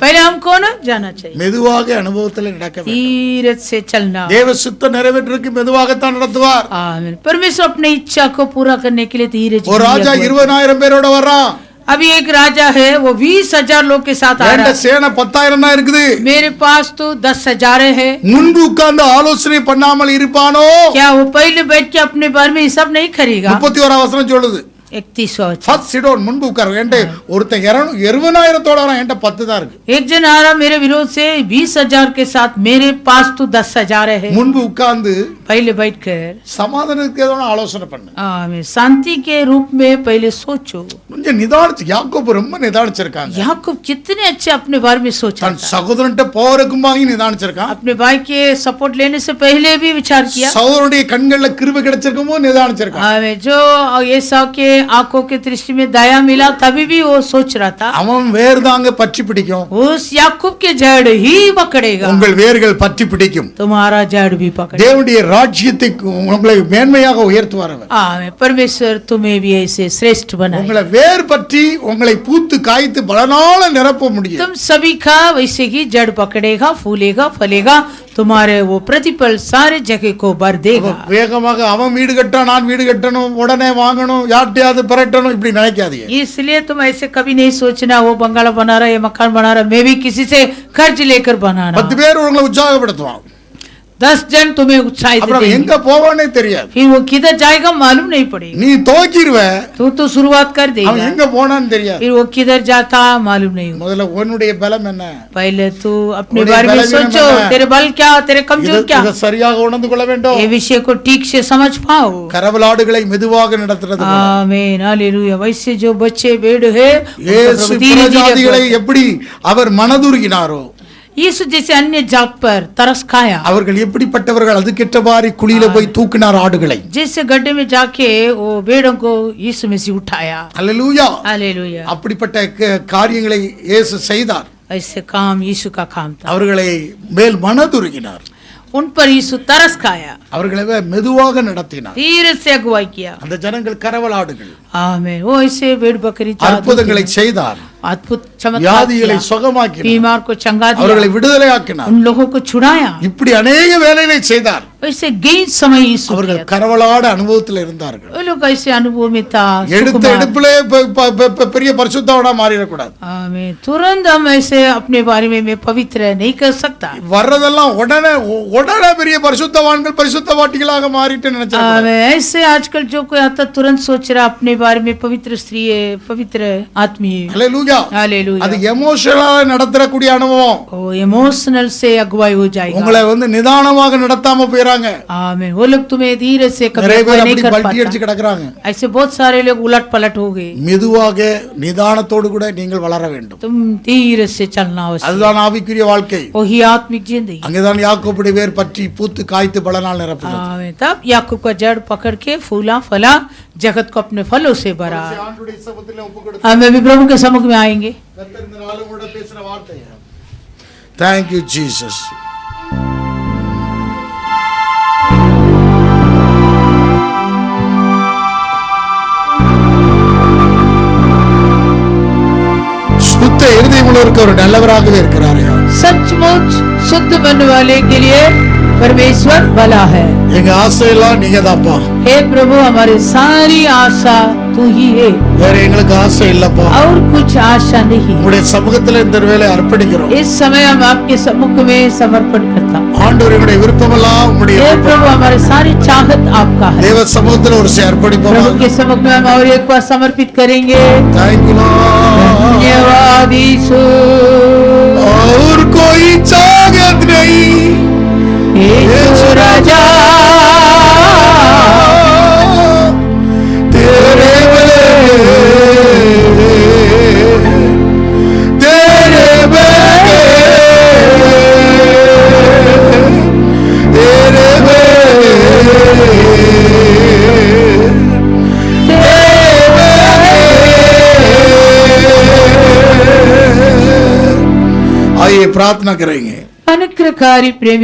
पहले हम कौन है जानना चाहिए. மெதுவாக அனுபவத்தில் நடக்க வேண்டும். धीरज से चलना. தேவ சித்தம் நிறைவேற்றுவதற்கு மெதுவாகத்தான் நடத்துவார். आमीन. परमेश्वर अपनी इच्छा को पूरा करने के लिए धीरज. ஒரு ராஜா 20,000 பேரோட வர்றான். अभी एक राजा है, वो 20,000 लोग के साथ आ रहा है. சேனை 10,000 தான் இருக்குது. मेरे पास तो 10,000 है. முன்பு உட்கார்ந்து ஆலோசனை பண்ணாமல் இருப்பானோ? क्या वो पहले बैठ के अपने बारे में हिसाब नहीं करेगा. 31 வசனம் சொல்லுது. 31 ஃபர்ஸ்ட் சிட் டவுன், முன்பு உட்காரு. என்கிட்ட ஒருத்தன் 20,000 வரான், என்கிட்ட 10 தான் இருக்கு. एक जन आ रहा मेरे विरोध से 20,000 के साथ, मेरे पास तो 10,000 है. முன்பு உட்கார்ந்து पहले बैठकर சமாதானத்துக்கு ஏதோ ஆலோசனை பண்ணு. शांति के रूप में पहले सोचो. கொஞ்சம் நிதானிச்சு. யாக்கோபு ரொம்ப நிதானிச்சிருக்காங்க. याकूब कितने अच्छे अपने बारे में सोचा. தன் சகோதரன்ட்ட போறதுக்கும் வாங்கி நிதானிச்சிருக்கான். अपने भाई के सपोर्ट लेने से पहले भी विचार किया. சகோதரனுடைய கண்கள்ல கிருபை கிடைச்சிருக்குமோ நிதானிச்சிருக்கான். जो ஏசாவு के आंखों के दृष्टि में दया मिला तभी भी वो सोच रहा था. அவன் வேர் தாங்க பற்றி பிடிக்கும். उस याकूब के जड़ ही पकड़ेगा. உங்கள் வேர்கள் பற்றி பிடிக்கும். तुम्हारा जड़ भी पकड़ेगा. தேவனுடைய ராஜ்யத்தை உங்களை மேன்மையாக உயர்த்துவார் அவர். आमीन. परमेश्वर तुम्हें भी ऐसे श्रेष्ठ बनाए. உங்களை வேர் பற்றி உங்களை பூத்து காய்த்து பலனால நிரப்ப முடியும். तुम सभी का वैसे ही जड़ पकड़ेगा, फूलेगा, फलेगा. तुम्हारे वो प्रतिफल सारे जगह को भर देगा. வேகமாக அவன் வீடு கட்டான், நான் வீடு கட்டணும், உடனே வாங்கணும், யார்ட்டையாவது பிரட்டணும், இப்படி நினைக்காதீங்க. इसलिए तुम ऐसे कभी नहीं सोचना वो बंगला बना रहा है, ये मकान बना रहा है, मैं भी किसी से कर्ज लेकर बनाना. 10 பேர் உங்களை உற்சாகப்படுத்துவான். 10 जन तुम्हें उत्साहित அப்புறம் करेंगे. எங்க போவானே தெரியாது. फिर वो किधर जाएगा मालूम नहीं पड़ेगा. நீ தோக்கிடுவ, तू तो शुरुआत कर அவன் देगा, எங்க போனான்னு தெரியாது. फिर वो किधर जाता मालूम नहीं होगा. முதல்ல உன்னுடைய பலம் என்ன? पहले तू अपने उन्हें बारे में बलहीन सोचो, बनना है. तेरे बल क्या, तेरे कमजोर क्या. இதை சரியாக உணர்ந்து கொள்ள வேண்டும். ये विषय को ठीक से समझ पाओ. கரவலாடுகளை மெதுவாக நடத்துறது போல. आमीन. हालेलुया. वैसे जो बच्चे भेड़ है, இயேசு பிரஜாதிகளை எப்படி அவர் மனதுருகினாரோ, यीशु जैसे अन्य जात पर तरस खाया. அவர்கள் எப்படிப்பட்டவர்கள், அதுக்கேற்றவாறு குழியில போய் தூக்கினார் ஆடுகளை. जैसे गड्ढे में जाके वो भेड़ों को यीशु मसीह उठाया. அல்லேலூயா. हालेलुया. அப்படிப்பட்ட காரியங்களை இயேசு செய்தார். ऐसे काम यीशु का काम था. அவர்களை மேல் மனதுருகினார். उन पर यीशु तरस खाया, அவர்களை மெதுவாக நடத்தினார். धीरे से अगुवाई किया. அந்த ஜனங்கள் கரவலாடுகள். आमीन. वो ऐसे भेड़ बकरी அற்புதங்களை செய்தார். अद्भुत चमत्कार வியாதிகளை किया. சுகமாக்கினார். बीमार को चंगा அவர்களை दिया, விடுதலையாக்கினார். उन लोगों को छुड़ाया. இப்படி अनेक வேலைகளை செய்தார். वैसे गई समय यीशु அவர்கள் किया. கரவலாட அனுபவத்தில் இருந்தார்கள். वो लोग ऐसे अनुभव में था. எடுத்த सुकुमार. எடுப்பிலே பெரிய பரிசுத்தவனா மாறிடக்கூடாது. आमीन. तुरंत हम ऐसे अपने बारे में मैं पवित्र नहीं कर सकता. வர்றதெல்லாம் உடனே பெரிய பரிசுத்தவான்கள் பரிசுத்தவாட்டிகளாக மாறிட்டு நினைச்சாங்க. आमीन. ऐसे आजकल जो कोई आता तुरंत सोच रहा अपने बारे में पवित्र स्त्री है, पवित्र आदमी है. ஹல்லேலூயா. हालेलुया. அது எமோஷனலா நடத்தக்கூடிய அனுபவம். ओ इमोशनल से अगुवाई हो जाएगा. உங்களை நிதானமாக நடத்தாம போயிறாங்க. आमीन. वो लोग तुम्हें धीरे से कभी நிறைய பேர் नहीं அப்படி कर பல்டி அடிச்சு पाता. கிடக்குறாங்க. ऐसे बहुत सारे लोग उलट पलट हो गए. மெதுவாக நிதானத்தோடு கூட நீங்கள் வளர வேண்டும். तुम धीरे से चलना आवश्यक. அதுதான் ஆவிக்குரிய வாழ்க்கை. वही आत्मिक जिंदगी. அங்கேதான் யாக்கோபுடைய வேர் பற்றி பூத்து காய்த்து பலனால் நிரப்பினது. आमीन. तब याकूब का जड़ पकड़ के फूला फला, जगत को अपने फलों से भरा. हमें भी प्रभु के सम्मुख में आएंगे. Thank you, Jesus. உள்ளவருக்கு ஒரு நல்லவராகவே இருக்கிறாரு. सचमुच शुद्ध मन वाले के लिए परमेश्वर भला है. எங்க ஆசையெல்லாம் நீங்க தான்ப்பா. हे प्रभु, हमारी सारी आशा तू ही है, வேற எங்களுக்கு ஆசை இல்லப்பா. और कुछ आशा नहीं. உங்களுடைய சமூகத்துல இந்த வேலை அர்ப்பணிக்கிறோம். इस समय हम आपके सम्मुख में समर्पण करता हूं. ஆண்டவருடைய விருப்பமெல்லாம் உங்களுடைய हे प्रभु, हमारी सारी चाहत आपका है. தேவ சமூகத்துல ஒரு அர்ப்பணிப்போம். प्रभु के सम्मुख में हम और एक बार समर्पित करेंगे. Thank you Lord. धन्यवाद यीशु. और कोई चाहत नहीं यीशु राजा, तेरे आइए प्रार्थना करेंगे. अनुग्रहकारी प्रेमी